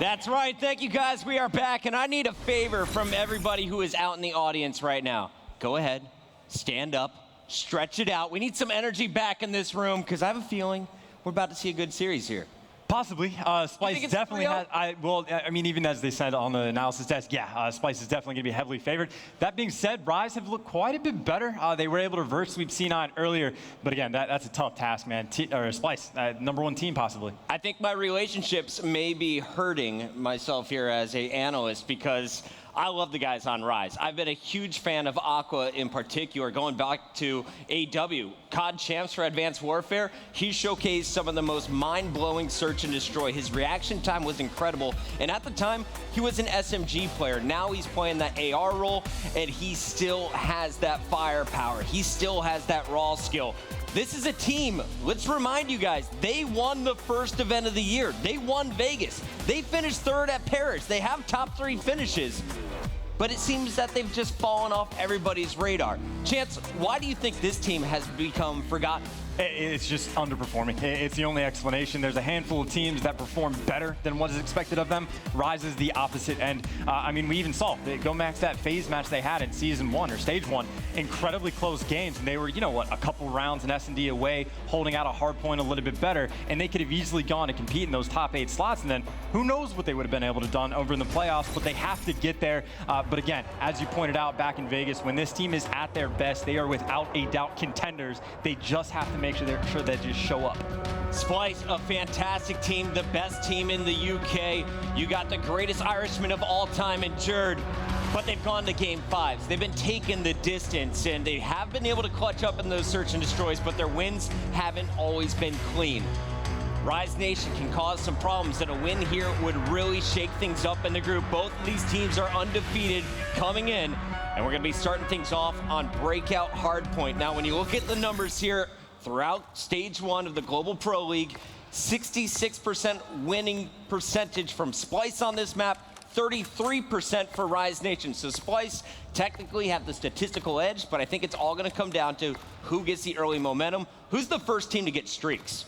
That's right. Thank you, guys. We are back, and I need a favor from everybody who is out in the audience right now. Go ahead, stand up, stretch it out. We need some energy back in this room because I have a feeling we're about to see a good series here. Possibly. Splyce definitely has, even as they said on the analysis desk, yeah, Splyce is definitely going to be heavily favored. That being said, Rise have looked quite a bit better. They were able to reverse sweep C9 earlier, but again, that's a tough task, man. Splyce, #1 team possibly. I think my relationships may be hurting myself here as an analyst because I love the guys on Rise. I've been a huge fan of Aqua in particular, going back to AW. COD Champs for Advanced Warfare, he showcased some of the most mind-blowing search and destroy. His reaction time was incredible, and at the time, he was an SMG player. Now he's playing that AR role, and he still has that firepower. He still has that raw skill. This is a team, let's remind you guys, they won the first event of the year. They won Vegas. They finished third at Paris. They have top 3 finishes, but it seems that they've just fallen off everybody's radar. Chance, why do you think this team has become forgotten? It's just underperforming. It's the only explanation. There's a handful of teams that perform better than what is expected of them. Rise is the opposite end. We even saw go max that phase match they had in Season 1 or Stage 1. Incredibly close games, and they were, a couple rounds in S&D away, holding out a Hardpoint a little bit better, and they could have easily gone to compete in those top 8 slots, and then who knows what they would have been able to done over in the playoffs, but they have to get there. But again, as you pointed out back in Vegas, when this team is at their best, they are without a doubt contenders. They just have to make sure they just show up. Splyce, a fantastic team, the best team in the UK. You got the greatest Irishman of all time in Jerd, but they've gone to Game 5s. They've been taking the distance, and they have been able to clutch up in those search and destroys, but their wins haven't always been clean. Rise Nation can cause some problems, and a win here would really shake things up in the group. Both of these teams are undefeated coming in, and we're going to be starting things off on Breakout Hardpoint. Now, when you look at the numbers here, throughout Stage 1 of the Global Pro League, 66% winning percentage from Splyce on this map, 33% for Rise Nation. So Splyce technically have the statistical edge, but I think it's all going to come down to who gets the early momentum. Who's the first team to get streaks?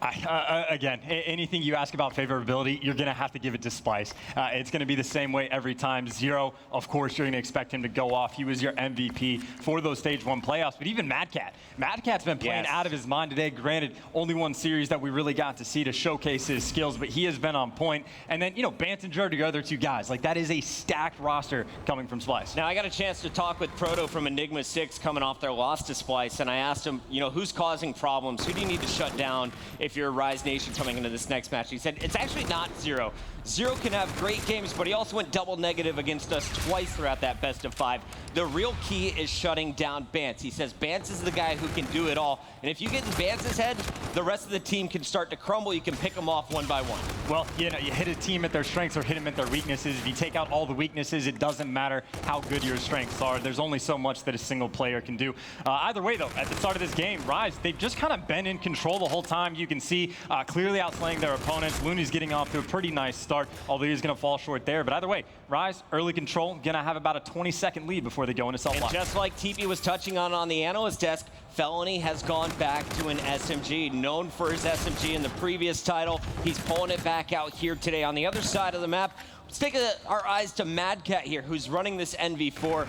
Again, anything you ask about favorability, you're going to have to give it to Splyce. It's going to be the same way every time. Zero, of course, you're going to expect him to go off. He was your MVP for those Stage 1 playoffs. But even Madcat. Madcat's been playing out of his mind today. Granted, only one series that we really got to see to showcase his skills, but he has been on point. And then, Bant and Jerd, the other 2 guys. Like, that is a stacked roster coming from Splyce. Now, I got a chance to talk with Proto from Enigma 6 coming off their loss to Splyce, and I asked him, who's causing problems? Who do you need to shut down if you're Rise Nation coming into this next match? He said, it's actually not Zero. Zero can have great games, but he also went double negative against us twice throughout that best of 5. The real key is shutting down Bance. He says Bance is the guy who can do it all. And if you get in Bance's head, the rest of the team can start to crumble. You can pick them off one by one. Well, you hit a team at their strengths or hit them at their weaknesses. If you take out all the weaknesses, it doesn't matter how good your strengths are. There's only so much that a single player can do. Either way, though, at the start of this game, Rise, they've just kind of been in control the whole time. You can see clearly outplaying their opponents. Looney's getting off to a pretty nice start, although he's going to fall short there. But either way, Rise, early control, going to have about a 20-second lead before they go into self-lock. Just like TP was touching on the analyst desk, Felony has gone back to an SMG. Known for his SMG in the previous title, he's pulling it back out here today. On the other side of the map, let's take our eyes to Madcat here, who's running this NV4.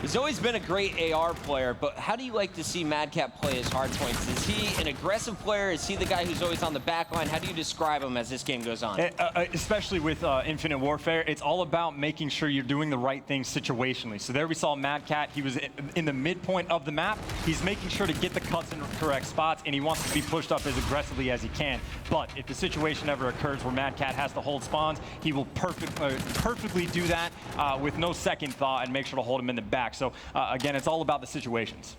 He's always been a great AR player, but how do you like to see Madcat play his hardpoints? Is he an aggressive player? Is he the guy who's always on the back line? How do you describe him as this game goes on? Especially with Infinite Warfare, it's all about making sure you're doing the right things situationally. So there we saw Madcat. He was in the midpoint of the map. He's making sure to get the cuts in the correct spots, and he wants to be pushed up as aggressively as he can. But if the situation ever occurs where Madcat has to hold spawns, he will perfectly do that with no second thought and make sure to hold him in the back. So again, it's all about the situations.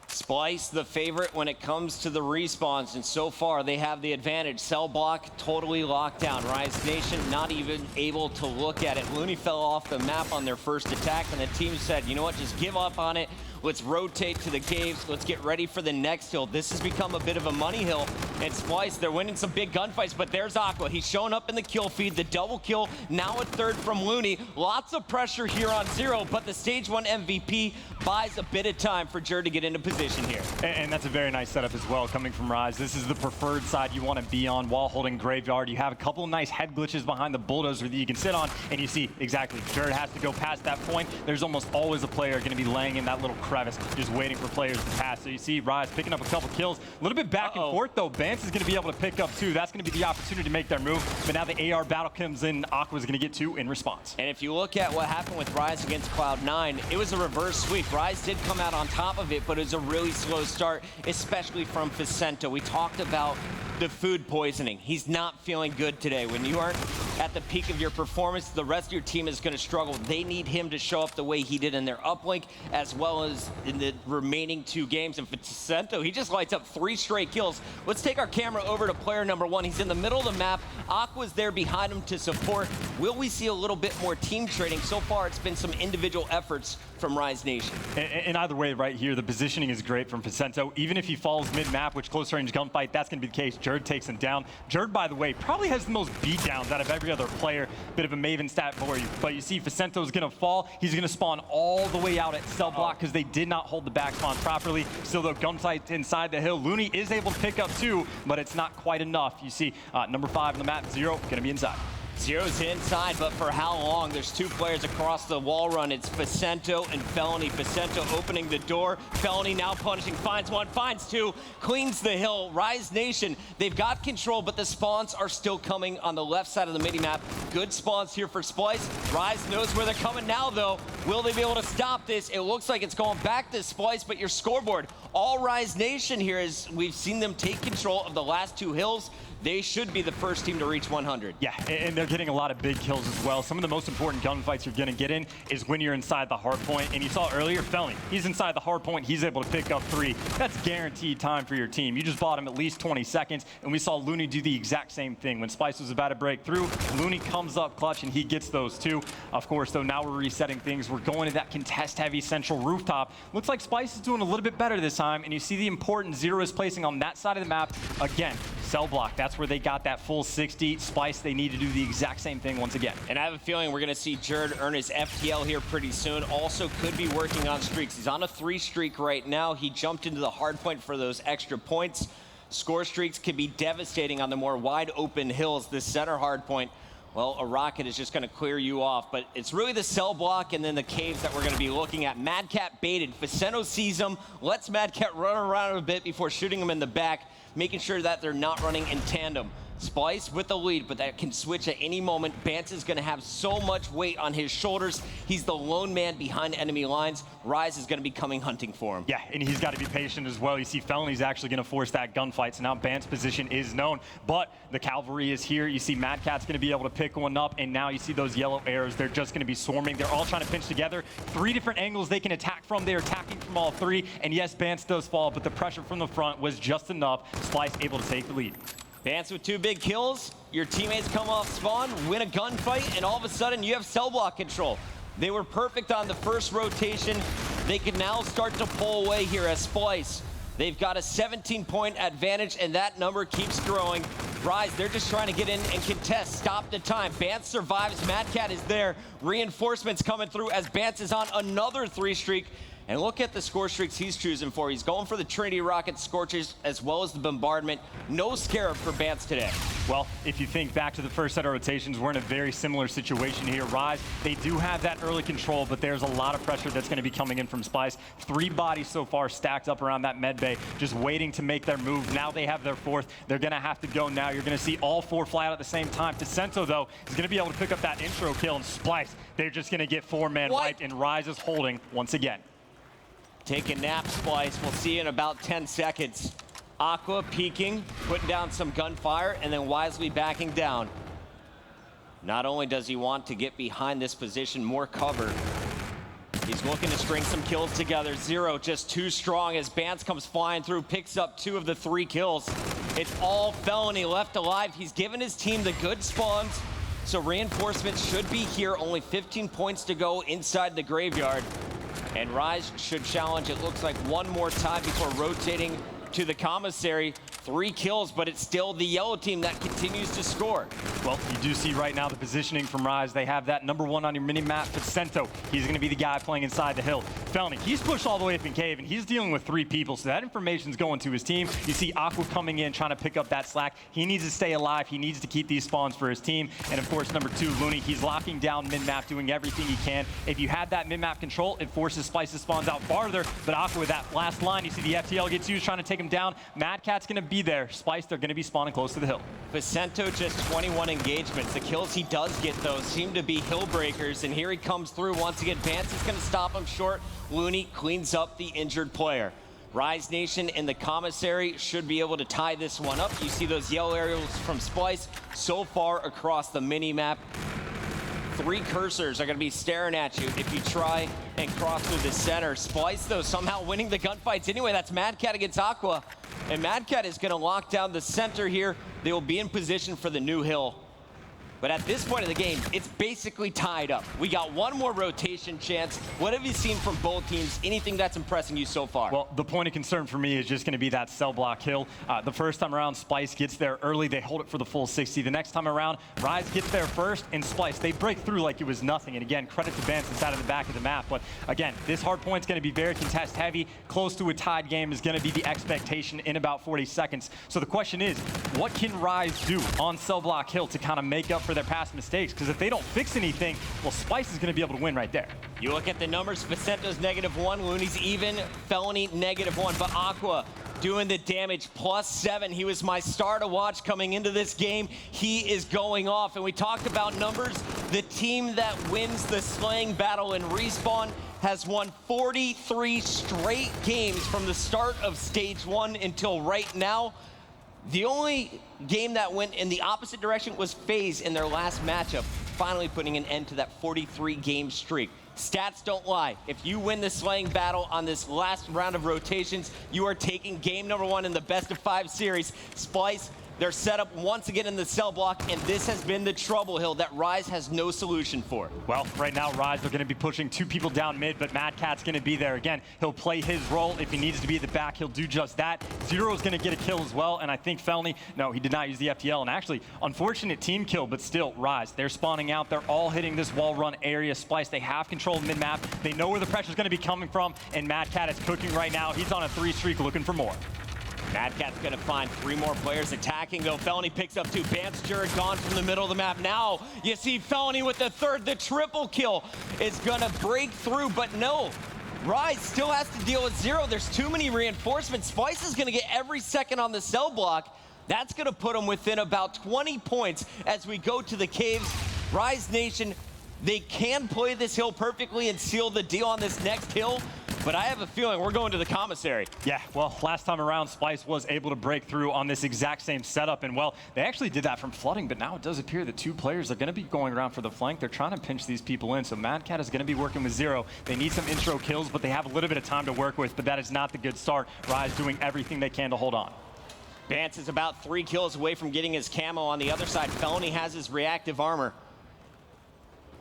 Splyce, the favorite when it comes to the respawns, and so far they have the advantage. Cell block totally locked down. Rise Nation not even able to look at it. Looney fell off the map on their first attack, and the team said, you know what, just give up on it. Let's rotate to the caves. Let's get ready for the next hill. This has become a bit of a money hill. And Splyce, they're winning some big gunfights, but there's Aqua. He's showing up in the kill feed, the double kill, now a third from Looney. Lots of pressure here on Zero, but the stage 1 MVP buys a bit of time for Jerd to get into position here. And that's a very nice setup as well, coming from Rise. This is the preferred side you want to be on while holding Graveyard. You have a couple of nice head glitches behind the Bulldozer that you can sit on, and you see exactly, Jerd has to go past that point. There's almost always a player going to be laying in that little crevice, just waiting for players to pass. So you see Rise picking up a couple kills. A little bit back and forth, though. Bance is going to be able to pick up 2. That's going to be the opportunity to make their move. But now the AR battle comes in. Aqua's going to get 2 in response. And if you look at what happened with Rise against Cloud9, it was a reverse sweep. Rise did come out on top of it, but it was a really slow start, especially from Vicento. We talked about the food poisoning. He's not feeling good today. When you aren't at the peak of your performance, the rest of your team is going to struggle. They need him to show up the way he did in their uplink, as well as in the remaining 2 games. And Vicento, he just lights up 3 straight kills. Let's take our camera over to player number 1. He's in the middle of the map. Aqua's there behind him to support. Will we see a little bit more team trading? So far, it's been some individual efforts from Rise Nation. And either way, right here, the positioning is great from Vicento. Even if he falls mid-map, which close range gunfight, that's going to be the case. Jerd takes him down. Jerd, by the way, probably has the most beatdowns out of every other player. Bit of a Maven stat for you. But you see Vicento's going to fall. He's going to spawn all the way out at cell block because they did not hold the back spawn properly. Still, though, gunfight inside the hill. Looney is able to pick up 2, but it's not quite enough. You see number 5 on the map, Zero, going to be inside. Zero's inside, but for how long? There's 2 players across the wall run. It's Vicento and Felony. Vicento opening the door. Felony now punishing, finds 1, finds 2, cleans the hill. Rise Nation, they've got control, but the spawns are still coming on the left side of the mini-map. Good spawns here for Splyce. Rise knows where they're coming now, though. Will they be able to stop this? It looks like it's going back to Splyce, but your scoreboard, all Rise Nation here, is we've seen them take control of the last 2 hills. They should be the first team to reach 100. Yeah, and they're getting a lot of big kills as well. Some of the most important gunfights you're going to get in is when you're inside the hardpoint. And you saw earlier, Felony, he's inside the hardpoint. He's able to pick up 3. That's guaranteed time for your team. You just bought him at least 20 seconds. And we saw Looney do the exact same thing. When Splyce was about to break through, Looney comes up clutch and he gets those 2. Of course, though, now we're resetting things. We're going to that contest-heavy central rooftop. Looks like Splyce is doing a little bit better this time. And you see the importance Zero is placing on that side of the map. Again, cell block. That's where they got that full 60. Splyce, they need to do the exact same thing once again. And I have a feeling we're going to see Jerd earn his FTL here pretty soon. Also could be working on streaks. He's on a 3 streak right now. He jumped into the hard point for those extra points. Score streaks can be devastating on the more wide open hills. This center hard point, well, a rocket is just going to clear you off. But it's really the cell block and then the caves that we're going to be looking at. Madcat baited. Vicento sees him, lets Madcat run around a bit before shooting him in the back, making sure that they're not running in tandem. Splyce with the lead, but that can switch at any moment. Bance is going to have so much weight on his shoulders. He's the lone man behind enemy lines. Rise is going to be coming hunting for him. Yeah, and he's got to be patient as well. You see Felony's actually going to force that gunfight, so now Bance's position is known. But the cavalry is here. You see Madcat's going to be able to pick one up, and now you see those yellow arrows. They're just going to be swarming. They're all trying to pinch together. 3 different angles they can attack from. They're attacking from all 3. And yes, Bance does fall, but the pressure from the front was just enough. Splyce able to take the lead. Bance with 2 big kills. Your teammates come off spawn, win a gunfight, and all of a sudden you have cell block control. They were perfect on the first rotation. They can now start to pull away here as Splyce. They've got a 17-point advantage, and that number keeps growing. Rise, they're just trying to get in and contest. Stop the time. Bance survives. Madcat is there. Reinforcements coming through as Bance is on another 3 streak. And look at the score streaks he's choosing for. He's going for the Trinity Rocket Scorches as well as the Bombardment. No Scarab for Bance today. Well, if you think back to the first set of rotations, we're in a very similar situation here. Rise, they do have that early control, but there's a lot of pressure that's going to be coming in from Splyce. 3 bodies so far stacked up around that med bay, just waiting to make their move. Now they have their 4th. They're going to have to go now. You're going to see all 4 fly out at the same time. Vicento, though, is going to be able to pick up that intro kill, and Splyce, they're just going to get 4-man wiped, and Rise is holding once again. Take a nap, Splyce. We'll see you in about 10 seconds. Aqua peeking, putting down some gunfire, and then wisely backing down. Not only does he want to get behind this position, more cover, he's looking to string some kills together. Zero just too strong as Bance comes flying through, picks up 2 of the 3 kills. It's all Felony left alive. He's given his team the good spawns, so reinforcements should be here. Only 15 points to go inside the graveyard. And Rise should challenge, it looks like, one more time before rotating to the commissary. 3 kills, but it's still the yellow team that continues to score. Well, you do see right now the positioning from Rise. They have that #1 on your mini-map, Vicento. He's going to be the guy playing inside the hill. Felony, he's pushed all the way up in cave, and he's dealing with 3 people, so that information's going to his team. You see Aqua coming in, trying to pick up that slack. He needs to stay alive. He needs to keep these spawns for his team. And, of course, #2, Looney. He's locking down mid-map, doing everything he can. If you had that mid-map control, it forces Splyce's spawns out farther. But Aqua, with that last line, you see the FTL gets used, trying to take him down. Mad Cat's going to be there. Splyce, they're going to be spawning close to the hill. Vicento just 21 engagements. The kills he does get, though, seem to be hill breakers. And here he comes through once again. Vance is going to stop him short. Looney cleans up the injured player. Rise Nation and the commissary should be able to tie this one up. You see those yellow aerials from Splyce so far across the mini-map. 3 cursors are going to be staring at you if you try and cross through the center. Splyce, though, somehow winning the gunfights anyway. That's Mad Cat against Aqua. And Mad Cat is going to lock down the center here. They will be in position for the new hill. But at this point of the game, it's basically tied up. We got one more rotation chance. What have you seen from both teams? Anything that's impressing you so far? Well, the point of concern for me is just going to be that cell block hill. The first time around, Splyce gets there early. They hold it for the full 60. The next time around, Rise gets there first, and Splyce, they break through like it was nothing. And again, credit to Vance inside of the back of the map. But again, this hard point's going to be very contest heavy. Close to a tied game is going to be the expectation in about 40 seconds. So the question is, what can Rise do on cell block hill to kind of make up for their past mistakes? Because if they don't fix anything, well, Splyce is going to be able to win right there. You look at the numbers, Vicento's -1, Looney's even, Felony -1, but Aqua doing the damage, +7. He was my star to watch coming into this game. He is going off, and we talked about numbers. The team that wins the slaying battle in Respawn has won 43 straight games from the start of stage 1 until right now. The only game that went in the opposite direction was FaZe in their last matchup, finally putting an end to that 43-game streak. Stats don't lie. If you win the slaying battle on this last round of rotations, you are taking game #1 in the best-of-5 series. Splyce, they're set up once again in the cell block, and this has been the trouble hill that Rise has no solution for. Well, right now, Rise, they're going to be pushing 2 people down mid, but Mad Cat's going to be there. Again, he'll play his role. If he needs to be at the back, he'll do just that. Zero's going to get a kill as well, and I think Felony, no, he did not use the FTL, and actually, unfortunate team kill, but still, Rise, they're spawning out. They're all hitting this wall run area. Splyce, they have control of mid-map. They know where the pressure's going to be coming from, and Mad Cat is cooking right now. He's on a 3 streak looking for more. Mad Cat's going to find 3 more players attacking, though. Felony picks up 2. Vance Jerd gone from the middle of the map. Now you see Felony with the 3rd. The triple kill is going to break through, but no. Rise still has to deal with Zero. There's too many reinforcements. Splyce is going to get every second on the cell block. That's going to put him within about 20 points as we go to the caves. Rise Nation, they can play this hill perfectly and seal the deal on this next hill. But I have a feeling we're going to the commissary. Yeah, well, last time around, Splyce was able to break through on this exact same setup. And, well, they actually did that from flooding, but now it does appear that 2 players are going to be going around for the flank. They're trying to pinch these people in. So Mad Cat is going to be working with Zero. They need some intro kills, but they have a little bit of time to work with. But that is not the good start. Rise doing everything they can to hold on. Vance is about 3 kills away from getting his camo on the other side. Felony has his reactive armor.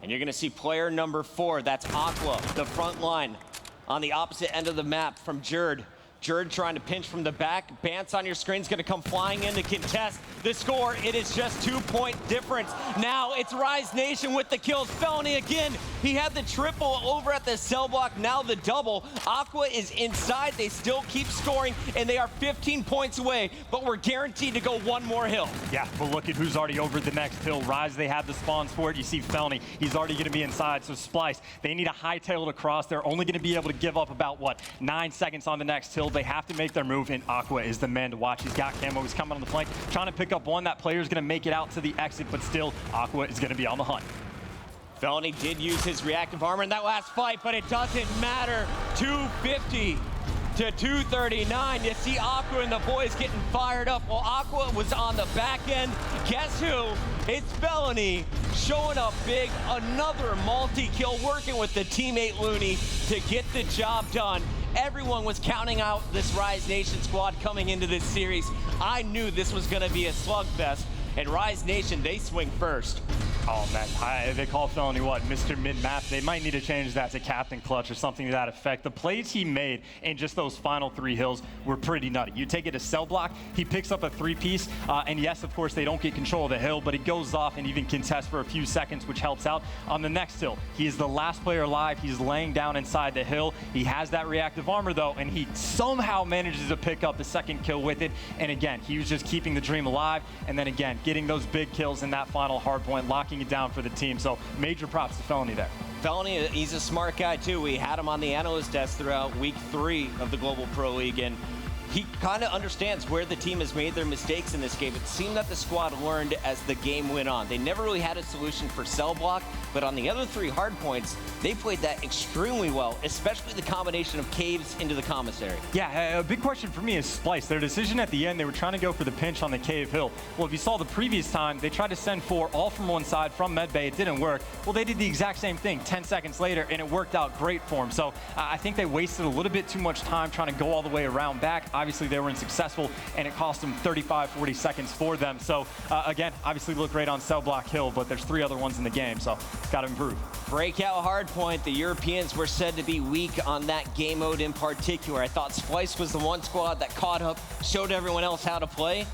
And you're going to see player #4. That's Aqua, the front line. On the opposite end of the map from Jerd. Jerd trying to pinch from the back. Bance on your screen is going to come flying in to contest the score. It is just 2-point difference. Now it's Rise Nation with the kills. Felony again. He had the triple over at the cell block. Now the double. Aqua is inside. They still keep scoring, and they are 15 points away, but we're guaranteed to go 1 more hill. Yeah, but look at who's already over the next hill. Rise, they have the spawns for it. You see Felony. He's already going to be inside. So Splyce, they need a hightail to cross. They're only going to be able to give up about, what, 9 seconds on the next hill. They have to make their move, and Aqua is the man to watch. He's got camo. He's coming on the flank, trying to pick up 1. That player is going to make it out to the exit, but still, Aqua is going to be on the hunt. Felony did use his reactive armor in that last fight, but it doesn't matter. 250 to 239. You see Aqua and the boys getting fired up. Well, Aqua was on the back end. Guess who? It's Felony showing up big. Another multi-kill, working with the teammate Looney to get the job done. Everyone was counting out this Rise Nation squad coming into this series. I knew this was going to be a slugfest, and Rise Nation, they swing first. Oh, man. They call Felony what? Mr. Mid-Map. They might need to change that to Captain Clutch or something to that effect. The plays he made in just those final 3 hills were pretty nutty. You take it to cell block, he picks up a 3-piece, and yes, of course, they don't get control of the hill, but he goes off and even contests for a few seconds, which helps out. On the next hill, he is the last player alive. He's laying down inside the hill. He has that reactive armor, though, and he somehow manages to pick up the 2nd kill with it. And again, he was just keeping the dream alive, and then again, getting those big kills in that final hard point, locking it down for the team. So major props to Felony there. Felony, he's a smart guy too. We had him on the analyst desk throughout week 3 of the Global Pro League, and he kind of understands where the team has made their mistakes in this game. It seemed that the squad learned as the game went on. They never really had a solution for cell block, but on the other 3 hard points, they played that extremely well, especially the combination of caves into the commissary. Yeah, a big question for me is Splyce. Their decision at the end, they were trying to go for the pinch on the cave hill. Well, if you saw the previous time, they tried to send 4 all from one side from medbay. It didn't work. Well, they did the exact same thing 10 seconds later, and it worked out great for them. So I think they wasted a little bit too much time trying to go all the way around back. Obviously, they were unsuccessful, and it cost them 35, 40 seconds for them. So again, obviously look great on cell block hill, but there's 3 other ones in the game, so got to improve. Breakout Hardpoint, the Europeans were said to be weak on that game mode in particular. I thought Splyce was the one squad that caught up, showed everyone else how to play.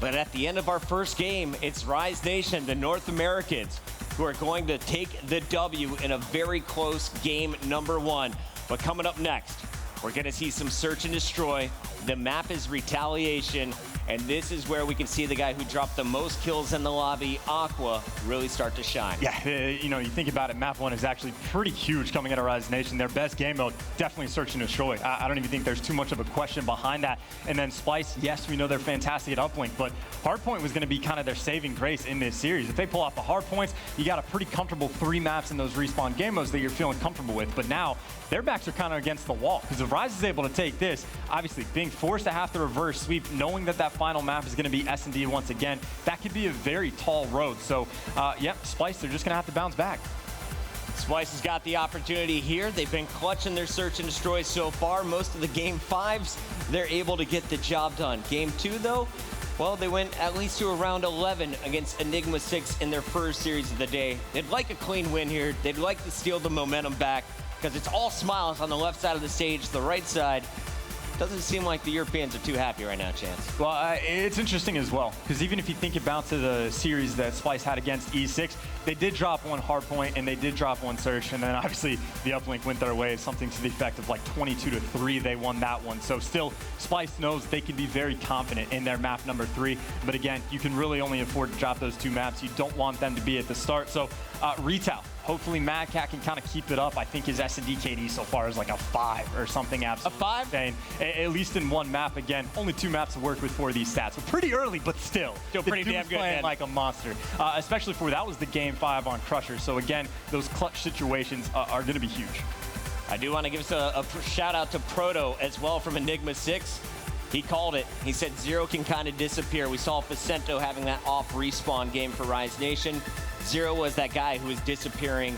But at the end of our first game, it's Rise Nation, the North Americans, who are going to take the W in a very close game number 1. But coming up next, we're going to see some search and destroy. The map is Retaliation, and this is where we can see the guy who dropped the most kills in the lobby, Aqua, really start to shine. Yeah, you know, you think about it, map 1 is actually pretty huge coming out of Rise Nation. Their best game mode, definitely search and destroy. I don't even think there's too much of a question behind that. And then Splyce, yes, we know they're fantastic at Uplink, but Hardpoint was going to be kind of their saving grace in this series. If they pull off the Hardpoints, you got a pretty comfortable 3 maps in those respawn game modes that you're feeling comfortable with. But now, their backs are kind of against the wall, because if Rise is able to take this, obviously being forced to have the reverse sweep, knowing that that final map is going to be S&D once again, that could be a very tall road. So, yep, Splyce, they're just going to have to bounce back. Splyce has got the opportunity here. They've been clutching their search and destroy so far. Most of the game 5s, they're able to get the job done. Game 2, though, well, they went at least to around 11 against Enigma 6 in their first series of the day. They'd like a clean win here. They'd like to steal the momentum back, because it's all smiles on the left side of the stage. The right side, doesn't seem like the Europeans are too happy right now, Chance. Well, it's interesting as well, because even if you think about to the series that Splyce had against E6, they did drop 1 hardpoint and they did drop 1 search, and then obviously the uplink went their way, something to the effect of like 22-3. They won that one. So still, Splyce knows they can be very confident in their map number 3. But again, you can really only afford to drop those 2 maps. You don't want them to be at the start. So Retal, hopefully Mad Cat can kind of keep it up. I think his S&D KD so far is like a 5 or something absolutely. A 5? Insane. At least in 1 map. Again, only 2 maps to work with for these stats. So pretty early, but still pretty damn good, playing man. like a monster. Especially for that was the game 5 on Crusher. So again, those clutch situations are going to be huge. I do want to give us a shout out to Proto as well from Enigma 6. He called it. He said Zero can kind of disappear. We saw Facento having that off respawn game for Rise Nation. Zero was that guy who was disappearing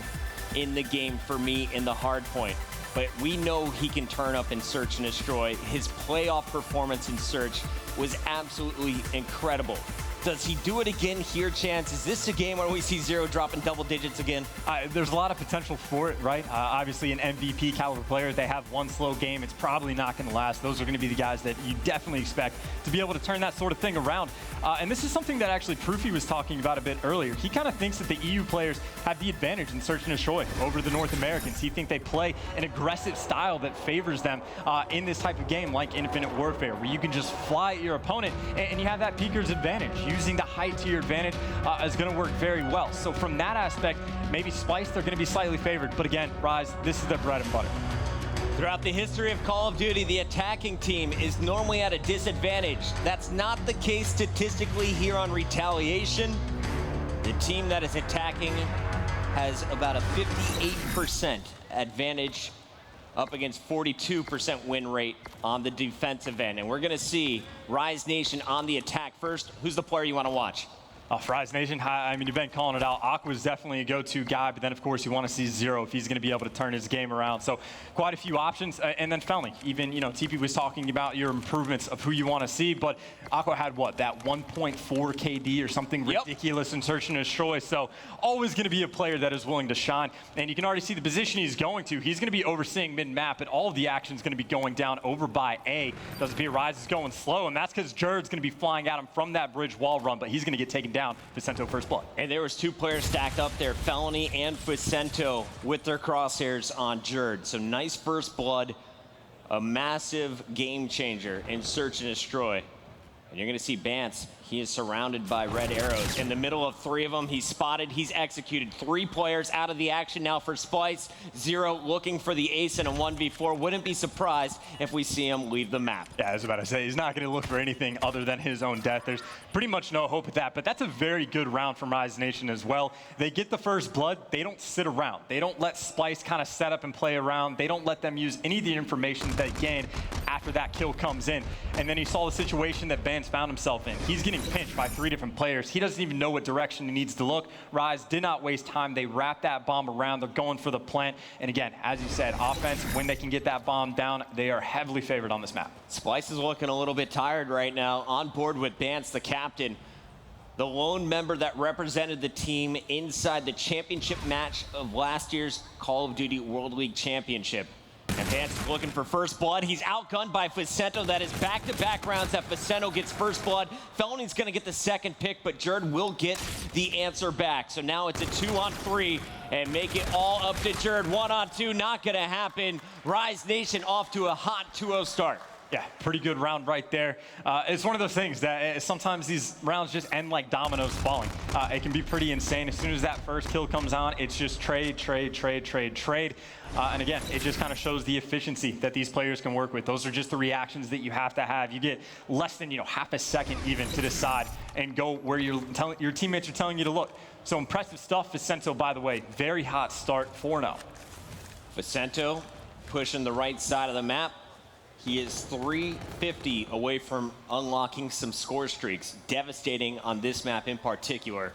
in the game for me in the hard point. But we know he can turn up and search and destroy. His playoff performance in search was absolutely incredible. Does he do it again here, Chance? Is this a game where we see Zero dropping double digits again? There's a lot of potential for it, right? Obviously, an MVP caliber player, they have 1 slow game. It's probably not going to last. Those are going to be the guys that you definitely expect to be able to turn that sort of thing around. And this is something that actually Proofy was talking about a bit earlier. He kind of thinks that the EU players have the advantage in search and destroy over the North Americans. He thinks they play an aggressive style that favors them in this type of game like Infinite Warfare, where you can just fly at your opponent and you have that peeker's advantage. Using the height to your advantage is going to work very well. So from that aspect, maybe Splyce, they're going to be slightly favored. But again, Rise, this is their bread and butter. Throughout the history of Call of Duty, the attacking team is normally at a disadvantage. That's not the case statistically here on Retaliation. The team that is attacking has about a 58% advantage up against 42% win rate on the defensive end. And we're going to see Rise Nation on the attack first. Who's the player you want to watch? For Rise Nation, I mean, you've been calling it out. Aqua's definitely a go-to guy, but then, of course, you want to see Zero if he's going to be able to turn his game around. So quite a few options. And then Felny, even, TP was talking about your improvements of who you want to see, but Aqua had, what, that 1.4 KD or something ridiculous in Search and Destroy. So always going to be a player that is willing to shine. And you can already see the position he's going to. He's going to be overseeing mid-map, but all of the action is going to be going down over by A. Doesn't appear Rise is going slow, and that's because Jerd's going to be flying at him from that bridge wall run, but he's going to get taken down. Vicento first blood. And there was 2 players stacked up there, Felony and Vicento, with their crosshairs on Jerd. So nice first blood, a massive game changer in Search and Destroy. And you're going to see Bance. He is surrounded by red arrows. In the middle of 3 of them, he's spotted, he's executed. 3 players out of the action now for Splyce. Zero looking for the ace in a 1v4. Wouldn't be surprised if we see him leave the map. Yeah, I was about to say, he's not going to look for anything other than his own death. There's pretty much no hope with that, but that's a very good round from Rise Nation as well. They get the first blood. They don't sit around. They don't let Splyce kind of set up and play around. They don't let them use any of the information that they gain after that kill comes in. And then he saw the situation that Bance found himself in. He's getting pinched by 3 different players. He doesn't even know what direction he needs to look. Rise did not waste time. They wrapped that bomb around. They're going for the plant. And again, as you said, offense, when they can get that bomb down, they are heavily favored on this map. Splyce is looking a little bit tired right now. On board with Bance, the captain, the lone member that represented the team inside the championship match of last year's Call of Duty World League Championship. And Bance is looking for first blood. He's outgunned by Vicento. That is back-to-back rounds that Vicento gets first blood. Felony's going to get the second pick, but Jerd will get the answer back. So now it's a 2-on-3 and make it all up to Jerd. 1-on-2, not going to happen. Rise Nation off to a hot 2-0 start. Yeah, pretty good round right there. It's one of those things that sometimes these rounds just end like dominoes falling. It can be pretty insane. As soon as that first kill comes on, it's just trade, trade, trade, trade, trade. And again, it just kind of shows the efficiency that these players can work with. Those are just the reactions that you have to have. You get less than half a second even to decide and go where your teammates are telling you to look. So impressive stuff. Vicento, by the way, very hot start, 4-0. Vicento pushing the right side of the map. He is 350 away from unlocking some score streaks. Devastating on this map in particular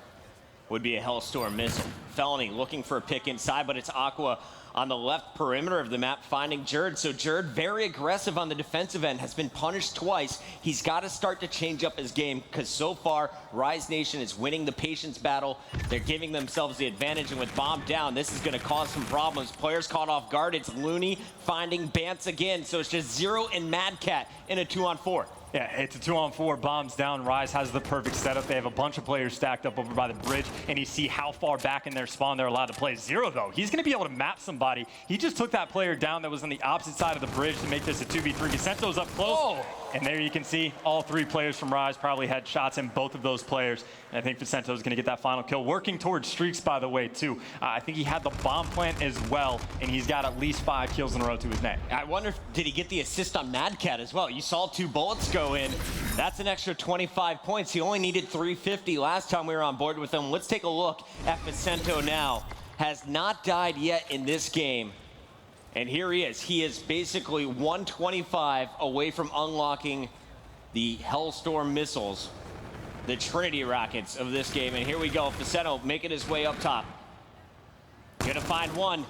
would be a Hellstorm missile. Felony looking for a pick inside, but it's Aqua on the left perimeter of the map finding Jerd. So Jerd, very aggressive on the defensive end, has been punished twice. He's got to start to change up his game because so far, Rise Nation is winning the patience battle. They're giving themselves the advantage, and with bomb down, this is going to cause some problems. Players caught off guard. It's Looney finding Bance again. So it's just Zero and Mad Cat in a 2-on-4. Yeah, it's a 2-on-4, bombs down. Rise has the perfect setup. They have a bunch of players stacked up over by the bridge, and you see how far back in their spawn they're allowed to play. Zero, though, he's going to be able to map somebody. He just took that player down that was on the opposite side of the bridge to make this a 2v3. Vicento's up close. Oh. And there you can see all 3 players from Rise probably had shots in both of those players. And I think Vicento's going to get that final kill. Working towards streaks, by the way, too. I think he had the bomb plant as well, and he's got at least 5 kills in a row to his name. I wonder, did he get the assist on Mad Cat as well? You saw 2 bullets go in. That's an extra 25 points. He only needed 350 last time we were on board with him. Let's take a look at Vicento now. Has not died yet in this game. And here he is. He is basically 125 away from unlocking the Hellstorm missiles, the Trinity rockets of this game. And here we go. Vicento making his way up top. Gonna find one.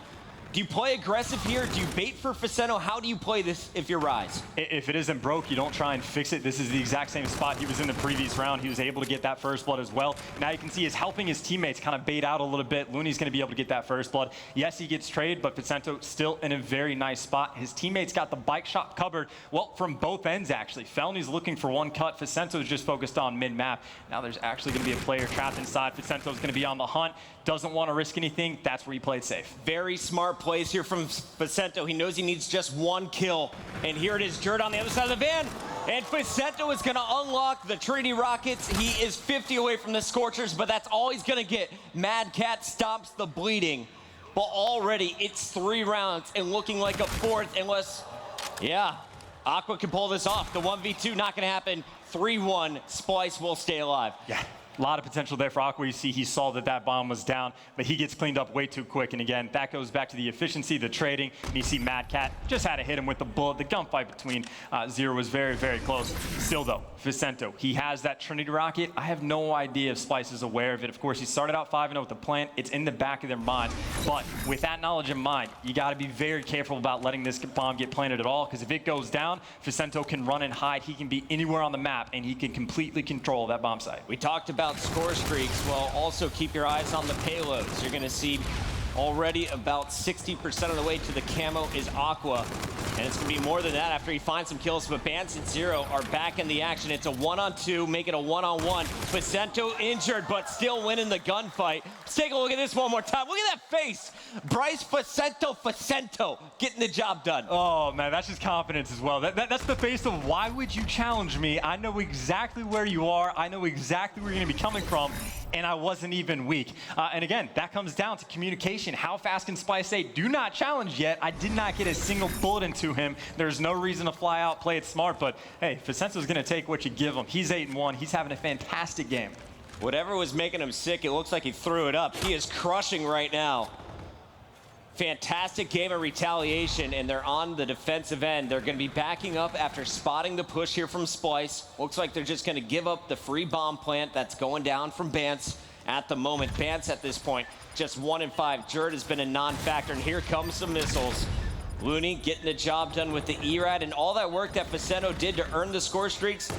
Do you play aggressive here? Do you bait for Vicento? How do you play this if you're Rise? If it isn't broke, you don't try and fix it. This is the exact same spot he was in the previous round. He was able to get that first blood as well. Now you can see he's helping his teammates kind of bait out a little bit. Looney's going to be able to get that first blood. Yes, he gets traded, but Vicento still in a very nice spot. His teammates got the bike shop covered, well, from both ends, actually. Felony's looking for one cut. Vicento's just focused on mid-map. Now there's actually going to be a player trapped inside. Vicento's going to be on the hunt. Doesn't want to risk anything. That's where he played safe. Very smart plays here from Vicento. He knows he needs just 1 kill. And here it is, Jerd on the other side of the van. And Vicento is going to unlock the Trinity rockets. He is 50 away from the Scorchers, but that's all he's going to get. Mad Cat stops the bleeding. But already it's 3 rounds and looking like a 4th unless, yeah, Aqua can pull this off. The 1v2 not going to happen. 3-1, Splyce will stay alive. Yeah. A lot of potential there for Aqua. You see, he saw that bomb was down, but he gets cleaned up way too quick. And again, that goes back to the efficiency, the trading. And you see Mad Cat just had to hit him with the bullet. The gunfight between Zero was very, very close. Still though, Vicento, he has that Trinity Rocket. I have no idea if Splyce is aware of it. Of course, he started out 5-0 with the plant. It's in the back of their minds. But with that knowledge in mind, you got to be very careful about letting this bomb get planted at all, because if it goes down, Vicento can run and hide. He can be anywhere on the map, and he can completely control that bomb site. We talked about score streaks. Well, also keep your eyes on the payloads. You're going to see already about 60% of the way to the camo is Aqua. And it's going to be more than that after he finds some kills. But Bance and Zero are back in the action. It's a 1-on-2, make it a 1-on-1. Vicento injured, but still winning the gunfight. Let's take a look at this one more time. Look at that face. Bryce Vicento getting the job done. Oh, man, that's just confidence as well. That's the face of why would you challenge me? I know exactly where you are. I know exactly where you're going to be coming from. And I wasn't even weak. And again, that comes down to communication. How fast can Splyce say, do not challenge yet? I did not get a single bullet into him. There's no reason to fly out, play it smart. But hey, Vicento's going to take what you give him. He's 8-1. He's having a fantastic game. Whatever was making him sick, it looks like he threw it up. He is crushing right now. Fantastic game of Retaliation, and they're on the defensive end. They're going to be backing up after spotting the push here from Splyce. Looks like they're just going to give up the free bomb plant that's going down from Bance at the moment. Bance at this point, just 1-5. Jerd has been a non-factor, and here comes some missiles. Looney getting the job done with the ERAD, and all that work that Vicento did to earn the score streaks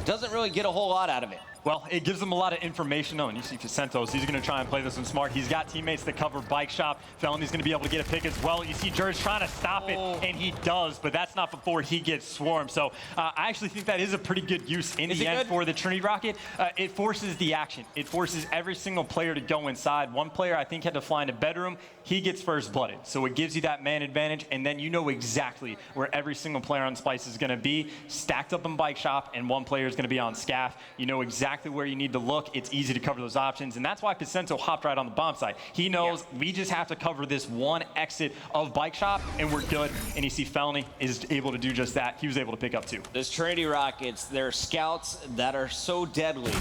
doesn't really get a whole lot out of it. Well, it gives them a lot of information, though, and you see Vicento's, he's going to try and play this one smart. He's got teammates that cover Bike Shop. Felony's going to be able to get a pick as well. You see Jerd's trying to stop it, and he does, but that's not before he gets swarmed. So I actually think that is a pretty good use in the end for the Trinity Rocket. It forces the action. It forces every single player to go inside. One player, I think, had to fly in a bedroom. He gets first blooded. So it gives you that man advantage, and then you know exactly where every single player on Splyce is going to be, stacked up in Bike Shop, and one player is going to be on Scaff. You know exactly where you need to look. It's easy to cover those options, and that's why Vicento hopped right on the bomb site. He knows we just have to cover this one exit of Bike Shop, and we're good. And you see Felony is able to do just that. He was able to pick up 2. Those Trinity Rockets, they're scouts that are so deadly.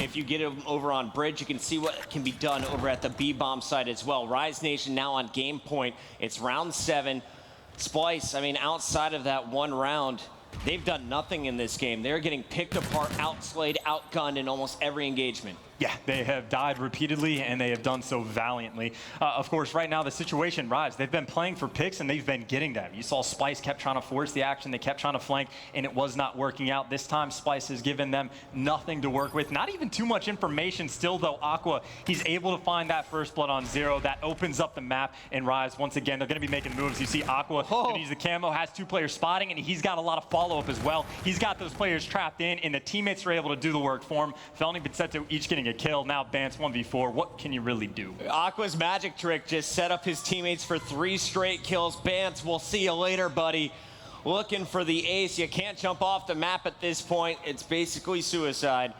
If you get them over on bridge, you can see what can be done over at the B-bomb site as well. Rise Nation now on game point. It's round 7. Splyce, I mean, outside of that one round, they've done nothing in this game. They're getting picked apart, outslayed, outgunned in almost every engagement. Yeah, they have died repeatedly, and they have done so valiantly. Of course, right now, the situation, Rise, they've been playing for picks, and they've been getting them. You saw Splyce kept trying to force the action. They kept trying to flank, and it was not working out. This time, Splyce has given them nothing to work with. Not even too much information still, though. Aqua, he's able to find that first blood on Zero. That opens up the map, and Rise, once again, they're going to be making moves. You see Aqua going to use the camo, has 2 players spotting, and he's got a lot of follow-up as well. He's got those players trapped in, and the teammates are able to do the work for him. Felony and Vicento each getting a kill. Now Bance 1v4. What can you really do? Aqua's magic trick just set up his teammates for 3 straight kills. Bance, we'll see you later, buddy. Looking for the ace. You can't jump off the map at this point. It's basically suicide.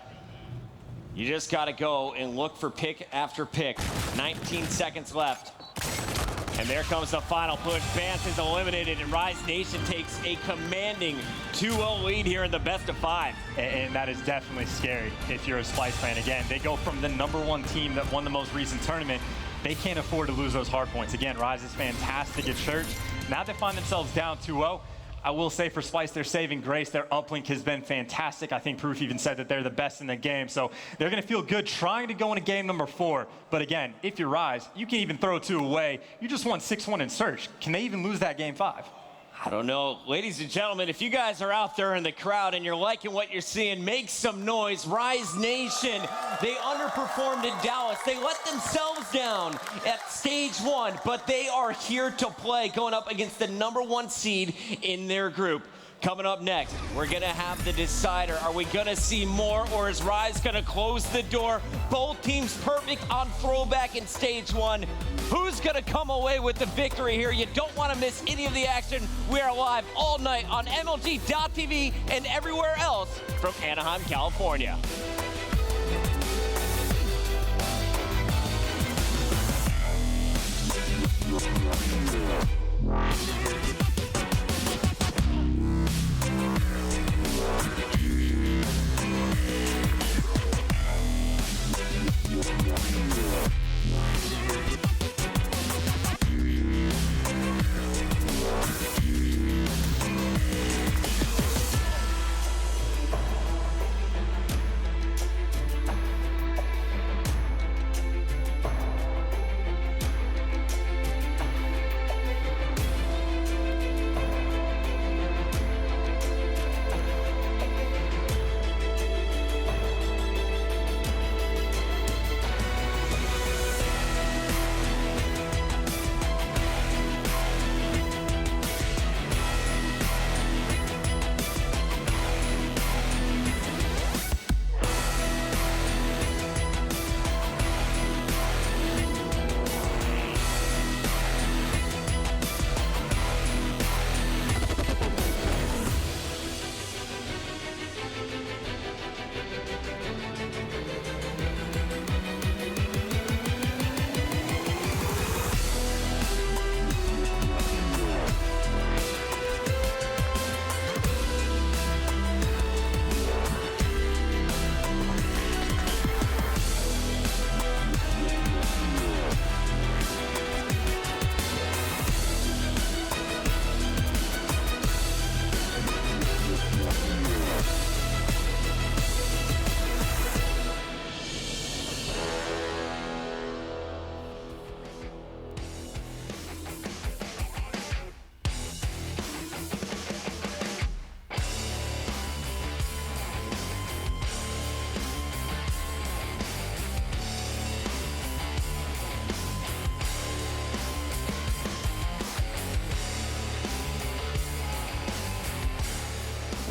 You just got to go and look for pick after pick. 19 seconds left. And there comes the final push. Bance is eliminated, and Rise Nation takes a commanding 2-0 lead here in the best of 5. And that is definitely scary if you're a Splyce fan. Again, they go from the #1 team that won the most recent tournament. They can't afford to lose those hard points. Again, Rise is fantastic at Church. Now they find themselves down 2-0. I will say for Splyce, their saving grace, their uplink has been fantastic. I think Proof even said that they're the best in the game. So they're going to feel good trying to go into game number 4. But again, if you're Rise, you can even throw 2 away. You just won 6-1 in Search. Can they even lose that game 5? I don't know. Ladies and gentlemen, if you guys are out there in the crowd and you're liking what you're seeing, make some noise. Rise Nation, they underperformed in Dallas. They let themselves down at stage 1, but they are here to play, going up against the #1 seed in their group. Coming up next, we're going to have the decider. Are we going to see more, or is Rise going to close the door? Both teams perfect on Throwback in stage 1. Who's going to come away with the victory here? You don't want to miss any of the action. We are live all night on MLG.TV and everywhere else from Anaheim, California.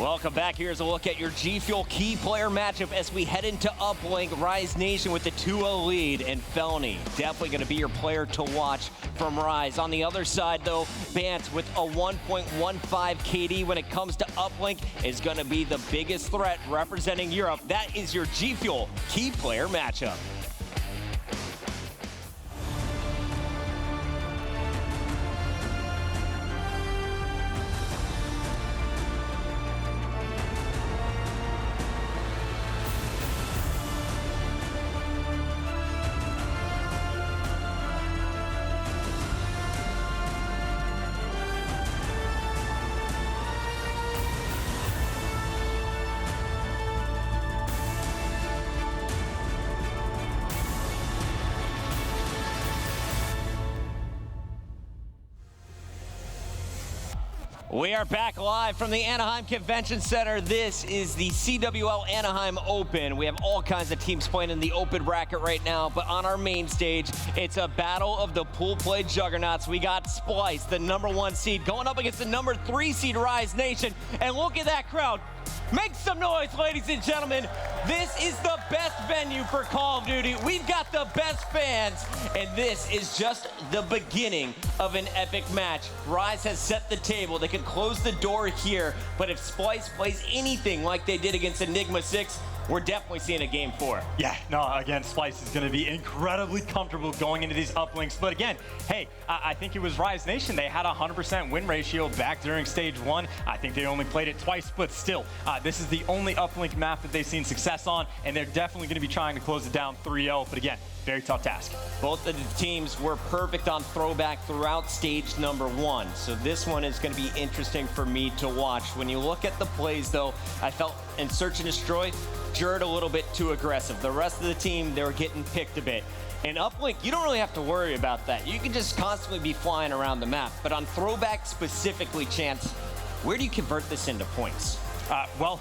Welcome back. Here's a look at your G Fuel key player matchup as we head into Uplink. Rise Nation with the 2-0 lead, and Felony definitely going to be your player to watch from Rise. On the other side, though, Bance with a 1.15 KD when it comes to Uplink is going to be the biggest threat representing Europe. That is your G Fuel key player matchup. We are back live from the Anaheim Convention Center. This is the CWL Anaheim Open. We have all kinds of teams playing in the open bracket right now, but on our main stage, it's a battle of the pool play juggernauts. We got Splyce, the #1 seed, going up against the #3 seed Rise Nation. And look at that crowd. Make some noise, ladies and gentlemen. This is the best venue for Call of Duty. We've got the best fans, and this is just the beginning of an epic match. Rise has set the table. They can close the door here, but if Splyce plays anything like they did against Enigma 6, we're definitely seeing a game 4. Yeah, no, again, Splyce is going to be incredibly comfortable going into these uplinks. But again, hey, I think it was Rise Nation. They had a 100% win ratio back during stage 1. I think they only played it twice, but still, this is the only uplink map that they've seen success on, and they're definitely going to be trying to close it down 3-0. But again, very tough task. Both of the teams were perfect on Throwback throughout stage #1. So this one is going to be interesting for me to watch. When you look at the plays, though, I felt in Search and Destroy, Jerd a little bit too aggressive. The rest of the team, they were getting picked a bit. In Uplink, you don't really have to worry about that. You can just constantly be flying around the map. But on Throwback specifically, Chance, where do you convert this into points? Well,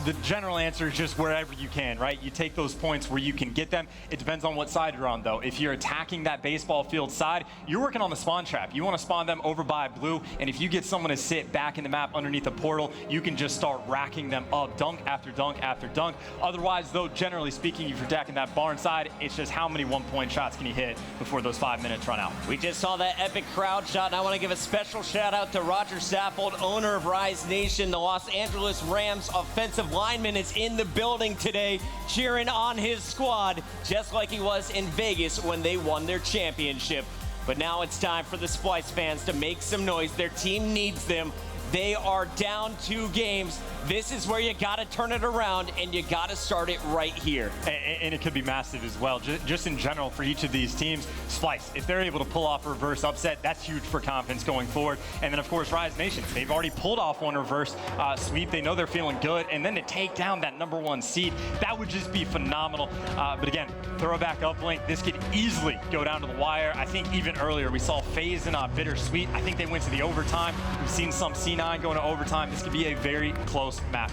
the general answer is just wherever you can, right? You take those points where you can get them. It depends on what side you're on, though. If you're attacking that baseball field side, you're working on the spawn trap. You want to spawn them over by blue, and if you get someone to sit back in the map underneath a portal, you can just start racking them up, dunk after dunk after dunk. Otherwise, though, generally speaking, if you're attacking that barn side, it's just how many one-point shots can you hit before those 5 minutes run out. We just saw that epic crowd shot, and I want to give a special shout-out to Roger Saffold, owner of Rise Nation. The Los Angeles Rams offensive lineman is in the building today, cheering on his squad, just like he was in Vegas when they won their championship. But now it's time for the Splyce fans to make some noise. Their team needs them. They are down 2 games. This is where you got to turn it around, and you got to start it right here. And it could be massive as well. Just in general for each of these teams, Splyce, if they're able to pull off a reverse upset, that's huge for confidence going forward. And then, of course, Rise Nation, they've already pulled off one reverse sweep. They know they're feeling good. And then to take down that #1 seed, that would just be phenomenal. But again, Throwback uplink, this could easily go down to the wire. I think even earlier we saw FaZe and Bittersweet. I think they went to the overtime. We've seen some C9 going to overtime. This could be a very close map.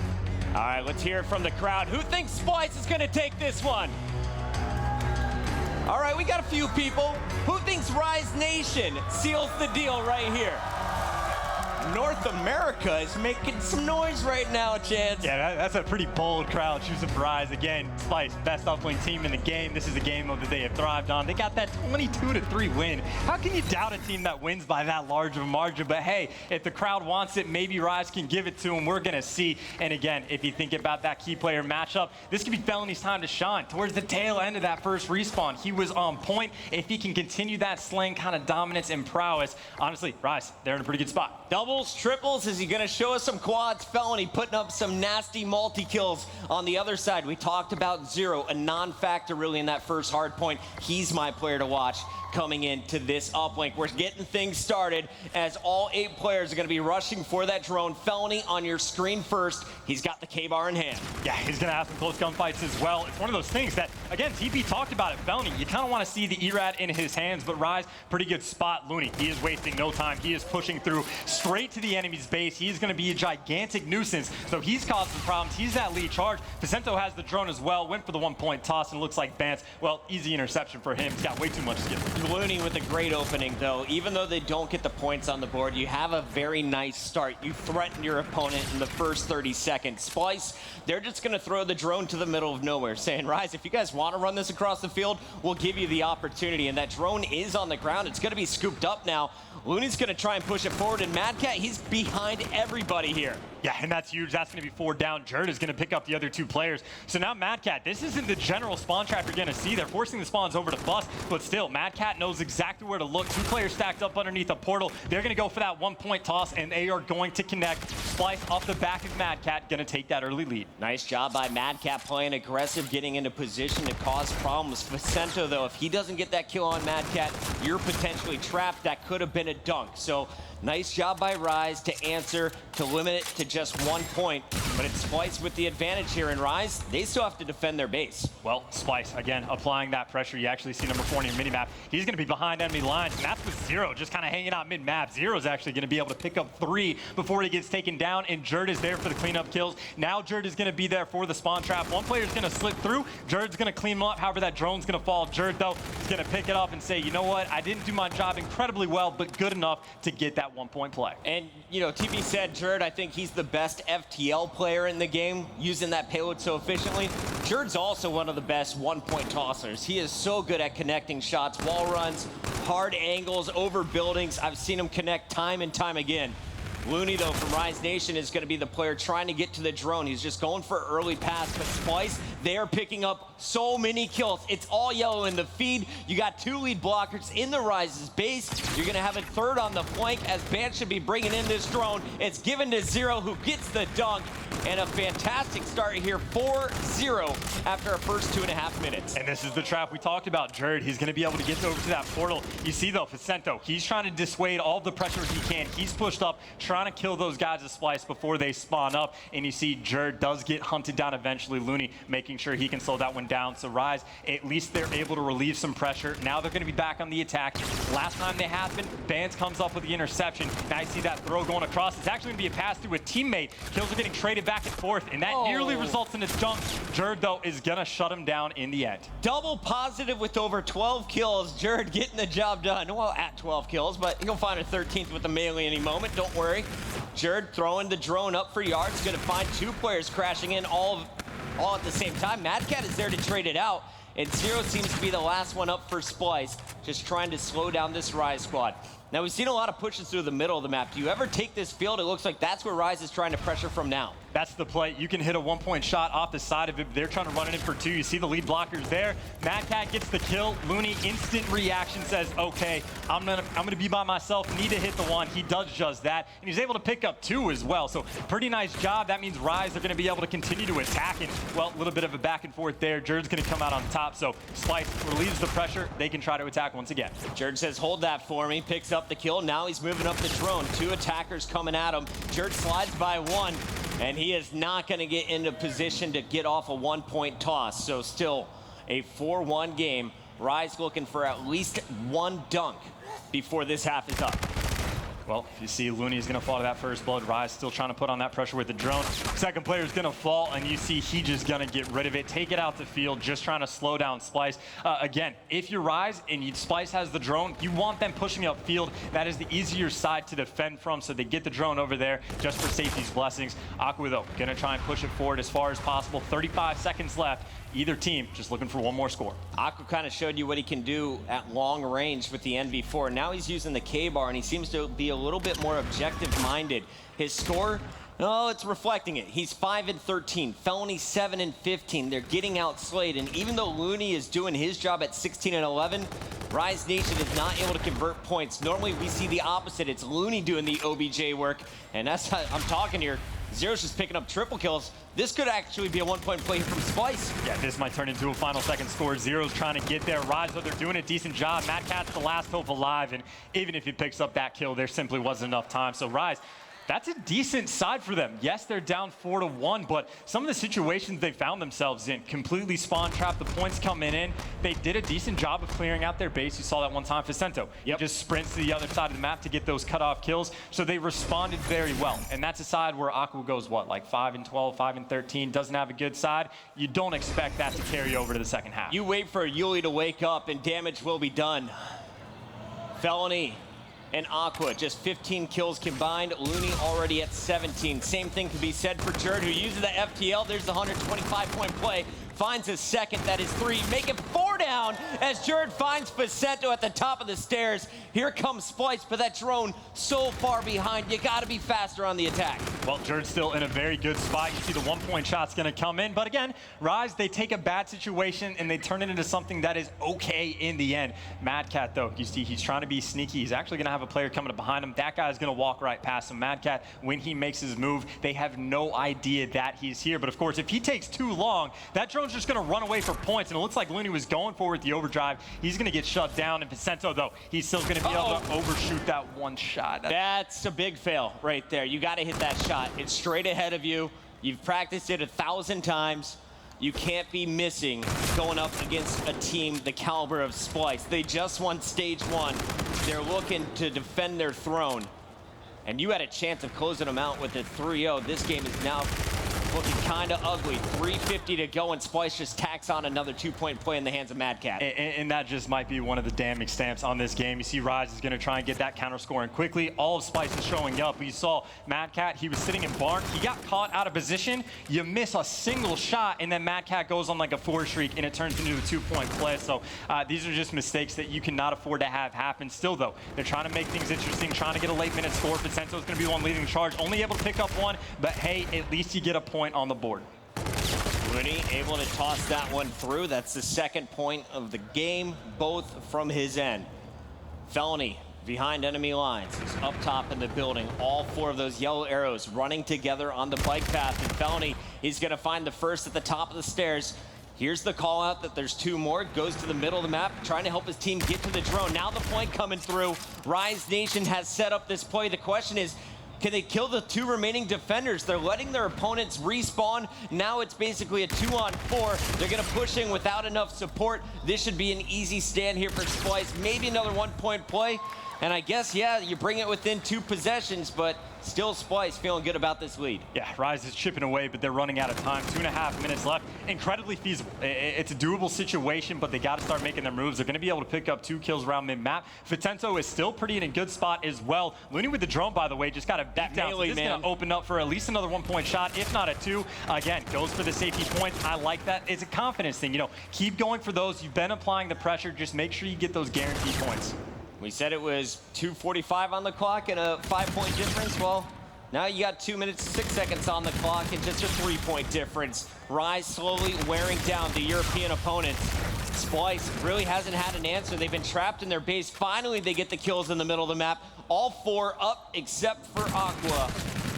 All right, let's hear it from the crowd. Who thinks Splyce is going to take this one? All right, we got a few people. Who thinks Rise Nation seals the deal right here? North America is making some noise right now, Chance. Yeah, that's a pretty bold crowd choosing for Rise. Again, Splyce, best uplink team in the game. This is a game that they have thrived on. They got that 22-3 win. How can you doubt a team that wins by that large of a margin? But hey, if the crowd wants it, maybe Rise can give it to them. We're going to see. And again, if you think about that key player matchup, this could be Felony's time to shine. Towards the tail end of that first respawn, he was on point. If he can continue that slaying kind of dominance and prowess, honestly, Rise, they're in a pretty good spot. Doubles, triples, is he going to show us some quads? Felony putting up some nasty multi-kills on the other side. We talked about Zero, a non-factor really in that first hard point. He's my player to watch coming into this uplink. We're getting things started as all 8 players are going to be rushing for that drone. Felony on your screen first. He's got the K-bar in hand. Yeah, he's going to have some close gunfights as well. It's one of those things that, again, TP talked about it. Felony, you kind of want to see the ERAD in his hands, but Rise, pretty good spot. Looney, he is wasting no time. He is pushing through straight to the enemy's base. He is going to be a gigantic nuisance, so he's causing problems. He's that lead charge. Vicento has the drone as well. Went for the 1-point toss, and it looks like Bance, well, easy interception for him. He's got way too much skill. Looney with a great opening, though. Even though they don't get the points on the board, you have a very nice start. You threaten your opponent in the first 30 seconds. Splyce, they're just going to throw the drone to the middle of nowhere, saying, Rise, if you guys want to run this across the field, we'll give you the opportunity. And that drone is on the ground. It's going to be scooped up now. Looney's going to try and push it forward, and Mad Cat, he's behind everybody here. Yeah, and that's huge. That's going to be 4 down. Jerd is going to pick up the other 2 players. So now Mad Cat, this isn't the general spawn trap you're going to see. They're forcing the spawns over to Bust, but still, Mad Cat knows exactly where to look. 2 players stacked up underneath a portal. They're going to go for that 1-point toss, and they are going to connect. Splyce off the back of Mad Cat, going to take that early lead. Nice job by Mad Cat playing aggressive, getting into position to cause problems. Vicento, though, if he doesn't get that kill on Mad Cat, you're potentially trapped. That could have been a dunk. So nice job by Rise to answer, to limit it to just 1 point. But it's Splyce with the advantage here, and Rise, they still have to defend their base. Well, Splyce, again, applying that pressure. You actually see number 4 on your minimap. He's going to be behind enemy lines, and that's with Zero just kind of hanging out mid-map. Zero's actually going to be able to pick up 3 before he gets taken down, and Jerd is there for the cleanup kills. Now Jerd is going to be there for the spawn trap. One player's going to slip through. Jerd's going to clean him up. However, that drone's going to fall. Jerd, though, is going to pick it up and say, you know what? I didn't do my job incredibly well, but good enough to get that 1-point play. And, you know, TB said Jerd, I think he's the best FTL player in the game, using that payload so efficiently. Jerd's also one of the best 1-point tossers. He is so good at connecting shots, wall runs, hard angles, over buildings. I've seen him connect time and time again. Looney, though, from Rise Nation is going to be the player trying to get to the drone. He's just going for early pass, but Splyce, they are picking up so many kills. It's all yellow in the feed. You got 2 lead blockers in the Rise's base. You're going to have a 3rd on the flank as Ban should be bringing in this drone. It's given to Zero, who gets the dunk, and a fantastic start here, 4-0 after our first 2.5 minutes. And this is the trap we talked about. Jerd, he's going to be able to get over to that portal. You see, though, Vicento, he's trying to dissuade all the pressure he can. He's pushed up, trying to kill those guys at Splyce before they spawn up. And you see Jerd does get hunted down eventually. Looney making sure he can slow that one down. So Rise, at least they're able to relieve some pressure. Now they're going to be back on the attack. Last time they happened, Bans comes up with the interception. Now you see that throw going across. It's actually going to be a pass through a teammate. Kills are getting traded back and forth, and that nearly results in a dunk. Jerd, though, is going to shut him down in the end. Double positive with over 12 kills. Jerd getting the job done. Well, at 12 kills, but he'll find a 13th with the melee any moment. Don't worry. Jerd throwing the drone up for yards. Going to find 2 players crashing in all at the same time. Mad Cat is there to trade it out, and Zero seems to be the last one up for Splyce, just trying to slow down this Rise squad. Now, we've seen a lot of pushes through the middle of the map. Do you ever take this field? It looks like that's where Rise is trying to pressure from now. That's the play. You can hit a 1-point shot off the side of it. They're trying to run it in for 2. You see the lead blockers there. Mad Cat gets the kill. Looney, instant reaction, says, okay, I'm gonna be by myself, need to hit the 1. He does just that, and he's able to pick up 2 as well. So pretty nice job. That means Rise are gonna be able to continue to attack, and, well, a little bit of a back and forth there. Jerd's gonna come out on top, so Splyce relieves the pressure. They can try to attack once again. Jerd says, hold that for me, picks up the kill. Now he's moving up the drone. 2 attackers coming at him. Jerd slides by 1. And he is not going to get into position to get off a 1-point toss. So still a 4-1 game. Rise looking for at least 1 dunk before this half is up. Well, you see Looney is going to fall to that first blood. Rise still trying to put on that pressure with the drone. Second player is going to fall, and you see he just going to get rid of it. Take it out the field, just trying to slow down Splyce. Again, if you're Rise and Splyce has the drone, you want them pushing upfield. That is the easier side to defend from, so they get the drone over there just for safety's blessings. Aqua, though, going to try and push it forward as far as possible. 35 seconds left. Either team just looking for 1 more score. Aqua kind of showed you what he can do at long range with the NV4. Now he's using the K-bar, and he seems to be a little bit more objective-minded. His score, oh, it's reflecting it. He's 5-13, Felony 7-15. They're getting outslayed, and even though Looney is doing his job at 16-11, Rise Nation is not able to convert points. Normally, we see the opposite. It's Looney doing the OBJ work, and that's how I'm talking here. Zero's just picking up triple kills. This could actually be a 1-point play from Splyce. Yeah, this might turn into a final second score. Zero's trying to get there. Rise, though, they're doing a decent job. Mad Cat's the last hope alive, and even if he picks up that kill, there simply wasn't enough time. So Rise, that's a decent side for them. Yes, they're down 4-1, but some of the situations they found themselves in, completely spawn trapped, the points coming in, they did a decent job of clearing out their base. You saw that one time, Vicento. He just sprints to the other side of the map to get those cutoff kills, so they responded very well. And that's a side where Aqua goes, what, like 5-12, 5-13, doesn't have a good side. You don't expect that to carry over to the second half. You wait for Yuli to wake up, and damage will be done. Felony and Aqua, just 15 kills combined. Looney already at 17. Same thing can be said for Jerd, who uses the FTL. There's the 125-point play. Finds a second, that is 3. Make it 4 down as Jerd finds Facento at the top of the stairs. Here comes Splyce, but that drone so far behind. You gotta be faster on the attack. Well, Jerd's still in a very good spot. You see the 1-point shot's gonna come in, but again, Rise, they take a bad situation and they turn it into something that is okay in the end. Mad Cat, though, you see he's trying to be sneaky. He's actually gonna have a player coming up behind him. That guy's gonna walk right past him. Mad Cat, when he makes his move, they have no idea that he's here. But of course, if he takes too long, that drone's just gonna run away for points, and it looks like Looney was going for with the overdrive. He's gonna get shut down, and Facento, though, he's still gonna be able to overshoot that one shot. That's a big fail right there. You gotta hit that shot. It's straight ahead of you. You've practiced it 1,000 times. You can't be missing going up against a team the caliber of Splyce. They just won stage 1. They're looking to defend their throne. And you had a chance of closing them out with a 3-0. This game is now looking kind of ugly. 3:50 to go, and Splyce just tacks on another 2-point play in the hands of Mad Cat. And that just might be one of the damning stamps on this game. You see Rise is going to try and get that counter scoring quickly. All of Splyce is showing up. You saw Mad Cat, he was sitting in barn. He got caught out of position. You miss a single shot, and then Mad Cat goes on like a 4 streak, and it turns into a 2-point play. So these are just mistakes that you cannot afford to have happen. Still, though, they're trying to make things interesting, trying to get a late minute score. Facento's going to be the one leading the charge. Only able to pick up 1, but hey, at least you get a point on the board. Looney able to toss that one through. That's the second point of the game, both from his end. Felony behind enemy lines. He's up top in the building. All 4 of those yellow arrows running together on the bike path. And Felony, he's going to find the first at the top of the stairs. Here's the call out that there's 2 more. Goes to the middle of the map, trying to help his team get to the drone. Now the point coming through. Rise Nation has set up this play. The question is, can they kill the 2 remaining defenders? They're letting their opponents respawn. Now it's basically a 2-on-4. They're gonna push in without enough support. This should be an easy stand here for Splyce. Maybe another 1-point play. And I guess, yeah, you bring it within 2 possessions, but still Splyce feeling good about this lead. Yeah, Rise is chipping away, but they're running out of time. 2.5 minutes left. Incredibly feasible. It's a doable situation, but they got to start making their moves. They're going to be able to pick up 2 kills around mid-map. Facento is still pretty in a good spot as well. Looney with the drone, by the way, just got a beat down. So this is going to open up for at least another 1-point shot, if not a 2. Again, goes for the safety points. I like that. It's a confidence thing. You know, keep going for those. You've been applying the pressure. Just make sure you get those guaranteed points. We said it was 2:45 on the clock and a 5-point difference. Well, now you got 2 minutes, 6 seconds on the clock and just a 3-point difference. Rise slowly wearing down the European opponents. Splyce really hasn't had an answer. They've been trapped in their base. Finally, they get the kills in the middle of the map. All 4 up except for Aqua.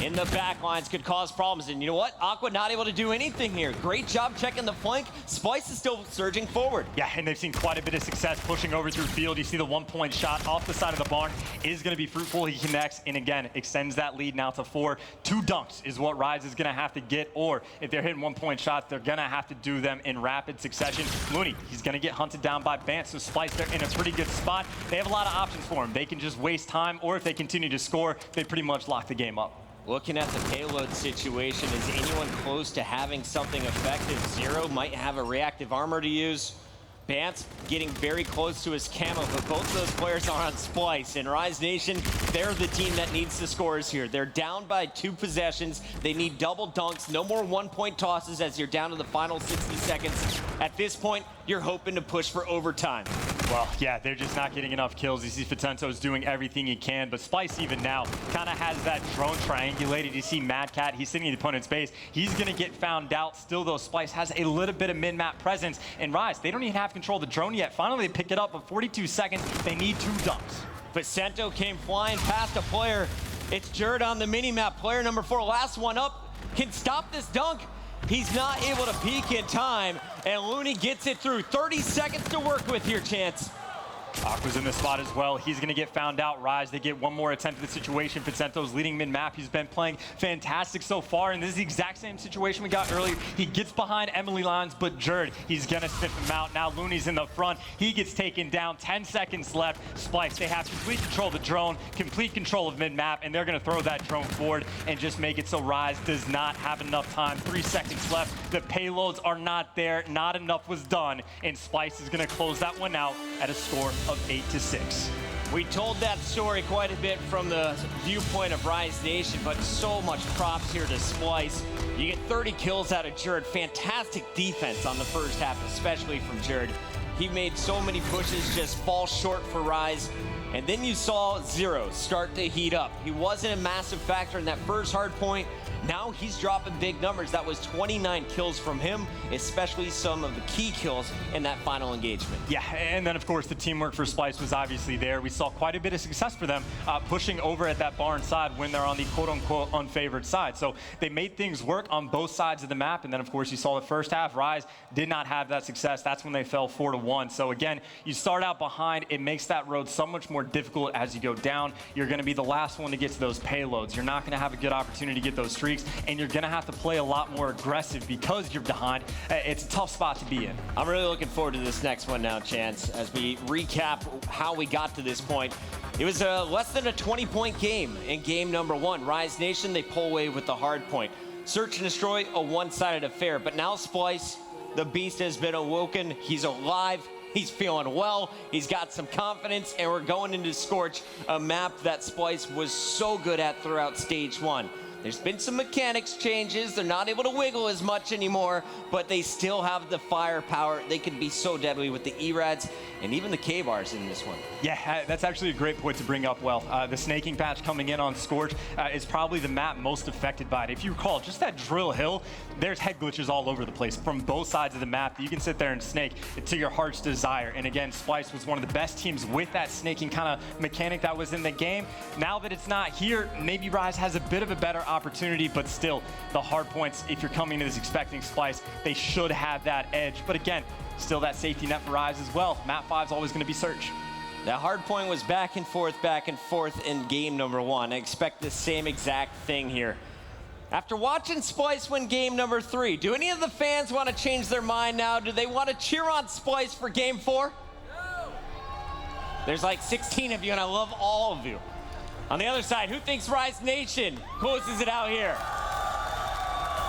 In the back lines could cause problems. And you know what? Aqua not able to do anything here. Great job checking the flank. Splyce is still surging forward. Yeah, and they've seen quite a bit of success pushing over through field. You see the 1-point shot off the side of the barn is going to be fruitful. He connects and again extends that lead now to 4. 2 dunks is what Rise is going to have to get, or if they're hitting 1-point shots, they're going to have to do them in rapid succession. Looney, he's going to get hunted down by Bant, so Splyce, they're in a pretty good spot. They have a lot of options for him. They can just waste time, or if they continue to score, they pretty much lock the game up. Looking at the payload situation, is anyone close to having something effective? Zero might have a reactive armor to use. Bant's getting very close to his camo, but both of those players are on Splyce. And Rise Nation, they're the team that needs the scores here. They're down by 2 possessions. They need double dunks, no more 1-point tosses as you're down to the final 60 seconds. At this point, you're hoping to push for overtime. Well, yeah, they're just not getting enough kills. You see Facento's doing everything he can, but Splyce even now kind of has that drone triangulated. You see Mad Cat, he's sitting in the opponent's base. He's going to get found out. Still, though, Splyce has a little bit of mid-map presence. And Rise, they don't even have control of the drone yet. Finally, they pick it up, but 42 seconds, they need 2 dunks. Facento came flying past a player. It's Jerd on the mini-map. Player number 4, last one up, can stop this dunk. He's not able to peek in time, and Looney gets it through. 30 seconds to work with here, Chance. Aqua's in the spot as well. He's going to get found out. Rise, they get 1 more attempt at the situation. Facento's leading mid-map. He's been playing fantastic so far, and this is the exact same situation we got earlier. He gets behind Emily lines, but Jerd, he's going to sniff him out. Now Looney's in the front. He gets taken down. 10 seconds left. Splyce, they have complete control of the drone, complete control of mid-map, and they're going to throw that drone forward and just make it so Rise does not have enough time. 3 seconds left. The payloads are not there. Not enough was done, and Splyce is going to close that one out at a score of 8-6. We told that story quite a bit from the viewpoint of Rise Nation, but so much props here to Splyce. You get 30 kills out of Jared. Fantastic defense on the first half, especially from Jared. He made so many pushes, just fall short for Rise. And then you saw Zero start to heat up. He wasn't a massive factor in that first hard point. Now he's dropping big numbers. That was 29 kills from him, especially some of the key kills in that final engagement. Yeah, and then of course the teamwork for Splyce was obviously there. We saw quite a bit of success for them pushing over at that barn side when they're on the quote-unquote unfavored side. So they made things work on both sides of the map. And then of course you saw the first half, Rise did not have that success. That's when they fell 4-1. So again, you start out behind. It makes that road so much more difficult as you go down. You're going to be the last one to get to those payloads. You're not going to have a good opportunity to get those streaks. And you're going to have to play a lot more aggressive because you're behind. It's a tough spot to be in. I'm really looking forward to this next one now, Chance, as we recap how we got to this point. It was less than a 20-point game in game number 1. Rise Nation, they pull away with the hard point. Search and Destroy, a one-sided affair. But now Splyce, the beast has been awoken. He's alive. He's feeling well. He's got some confidence, and we're going into Scorch, a map that Splyce was so good at throughout stage 1. There's been some mechanics changes. They're not able to wiggle as much anymore, but they still have the firepower. They can be so deadly with the ERADs and even the K-bars in this one. Yeah, that's actually a great point to bring up, Well. The snaking patch coming in on Scorch is probably the map most affected by it. If you recall, just that drill hill, there's head glitches all over the place from both sides of the map. You can sit there and snake to your heart's desire. And again, Splyce was one of the best teams with that snaking kind of mechanic that was in the game. Now that it's not here, maybe Rise has a bit of a better opportunity, but still, the hard points, if you're coming to this expecting Splyce, they should have that edge. But again, still that safety net for Rise as well. Map 5 is always going to be Search. That hard point was back and forth in game number 1. I expect the same exact thing here. After watching Splyce win game number 3, do any of the fans want to change their mind now? Do they want to cheer on Splyce for game 4? No. There's like 16 of you, and I love all of you. On the other side, who thinks Rise Nation closes it out here?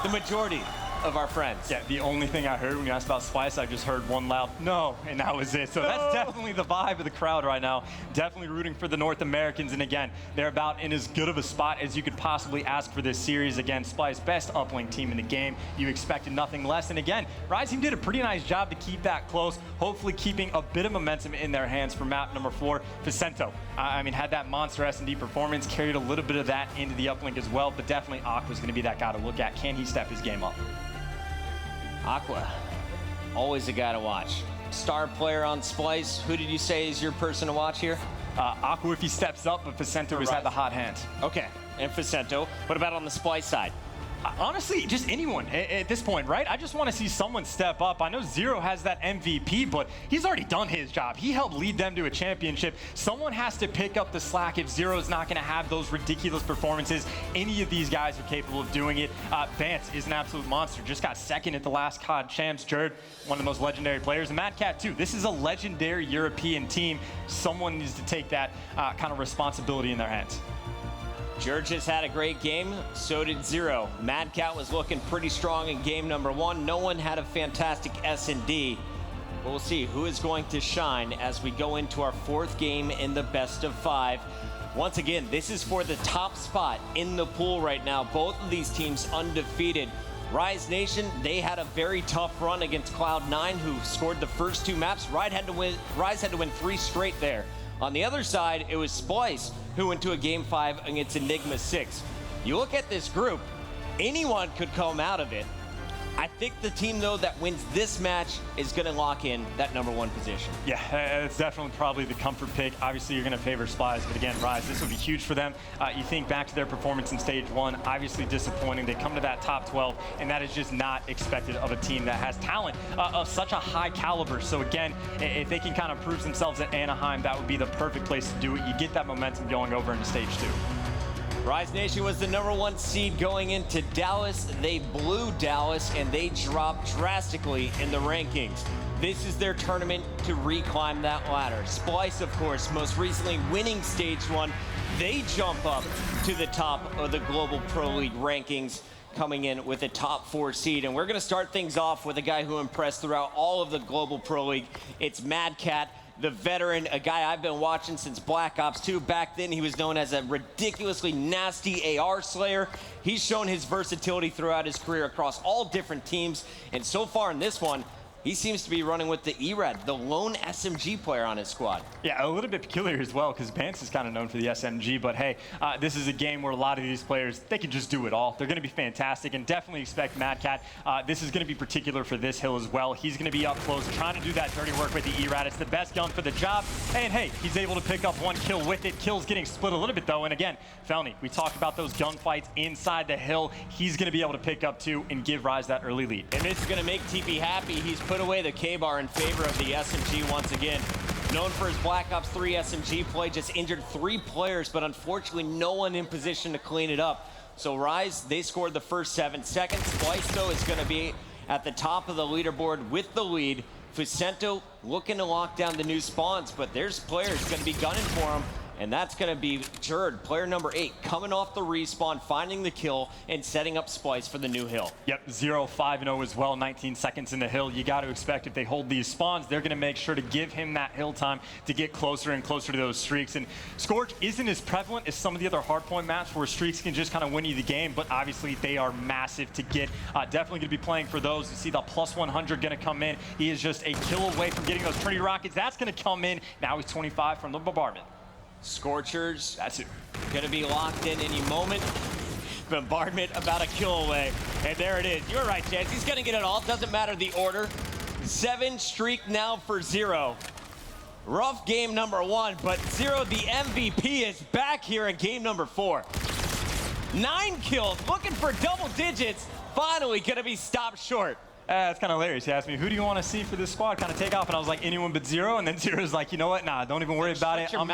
The majority of our friends. Yeah, the only thing I heard when you asked about Splyce, I just heard one loud no, and that was it. So that's definitely the vibe of the crowd right now. Definitely rooting for the North Americans. And again, they're about in as good of a spot as you could possibly ask for this series. Again, Splyce, best uplink team in the game. You expected nothing less. And again, Rise team did a pretty nice job to keep that close, hopefully keeping a bit of momentum in their hands for map number 4. Vicento, I mean, had that monster S&D performance, carried a little bit of that into the uplink as well, but definitely Aqua's going to be that guy to look at. Can he step his game up? Aqua, always a guy to watch. Star player on Splyce. Who did you say is your person to watch here? Aqua if he steps up, but Vicento has had the hot hand. Okay, and Vicento. What about on the Splyce side? Honestly, just anyone at this point, right? I just want to see someone step up. I know Zero has that MVP, but he's already done his job. He helped lead them to a championship. Someone has to pick up the slack if Zero's not going to have those ridiculous performances. Any of these guys are capable of doing it. Vance is an absolute monster. Just got second at the last COD Champs. Jared, one of the most legendary players. And Mad Cat, too. This is a legendary European team. Someone needs to take that kind of responsibility in their hands. George has had a great game, so did Zero. Mad Cat was looking pretty strong in game number 1. No one had a fantastic S&D. But we'll see who is going to shine as we go into our 4th game in the best of 5. Once again, this is for the top spot in the pool right now. Both of these teams undefeated. Rise Nation, they had a very tough run against Cloud9, who scored the first 2 maps. Rise had to win 3 straight there. On the other side, it was Splyce who went to a game 5 against Enigma 6. You look at this group, anyone could come out of it. I think the team, though, that wins this match is going to lock in that number 1 position. Yeah, it's definitely probably the comfort pick. Obviously, you're going to favor Splyce, but again, Rise, this would be huge for them. You think back to their performance in stage 1, obviously disappointing. They come to that top 12, and that is just not expected of a team that has talent of such a high caliber. So again, if they can kind of prove themselves at Anaheim, that would be the perfect place to do it. You get that momentum going over into stage 2. Rise Nation was the number 1 seed going into Dallas. They blew Dallas, and they dropped drastically in the rankings. This is their tournament to reclimb that ladder. Splyce, of course, most recently winning stage 1. They jump up to the top of the Global Pro League rankings, coming in with a top 4 seed. And we're going to start things off with a guy who impressed throughout all of the Global Pro League. It's Mad Cat. the veteran, a guy I've been watching since Black Ops 2. Back then, he was known as a ridiculously nasty AR slayer. He's shown his versatility throughout his career across all different teams, and so far in this one, he seems to be running with the ERAD, the lone SMG player on his squad. Yeah, a little bit peculiar as well, because Vance is kind of known for the SMG, but hey, this is a game where a lot of these players, they can just do it all. They're going to be fantastic, and definitely expect Mad Cat. This is going to be particular for this hill as well. He's going to be up close, trying to do that dirty work with the ERAD. It's the best gun for the job, and hey, he's able to pick up one kill with it. Kills getting split a little bit, though, and again, Felny, we talked about those gunfights inside the hill. He's going to be able to pick up two and give Rise that early lead. And this is going to make TP happy. He's put away the K-bar in favor of the SMG once again. Known for his Black Ops 3 SMG play, just injured 3 players, but unfortunately no one in position to clean it up. So Rise, they scored the first 7 seconds. Splyce, though, is going to be at the top of the leaderboard with the lead. Fusento looking to lock down the new spawns, but there's players going to be gunning for him. And that's going to be Jerd, player number 8, coming off the respawn, finding the kill, and setting up Splyce for the new hill. Yep, 0-5-0 as well, 19 seconds in the hill. You got to expect if they hold these spawns, they're going to make sure to give him that hill time to get closer and closer to those streaks. And Scorch isn't as prevalent as some of the other hardpoint maps where streaks can just kind of win you the game, but obviously they are massive to get. Definitely going to be playing for those. You see the plus 100 going to come in. He is just a kill away from getting those Trinity rockets. That's going to come in. Now he's 25 from the bombardment. Scorchers, that's it. Gonna be locked in any moment. Bombardment about a kill away. And there it is. You're right, Chance. He's gonna get it all. Doesn't matter the order. 7 streak now for 0. Rough game number 1, but 0, the MVP, is back here in game number 4. 9 kills, looking for double digits. Finally gonna be stopped short. It's kind of hilarious. He asked me, who do you want to see for this squad kind of take off? And I was like, anyone but 0. And then 0's like, you know what? Nah, don't even worry about it. I'm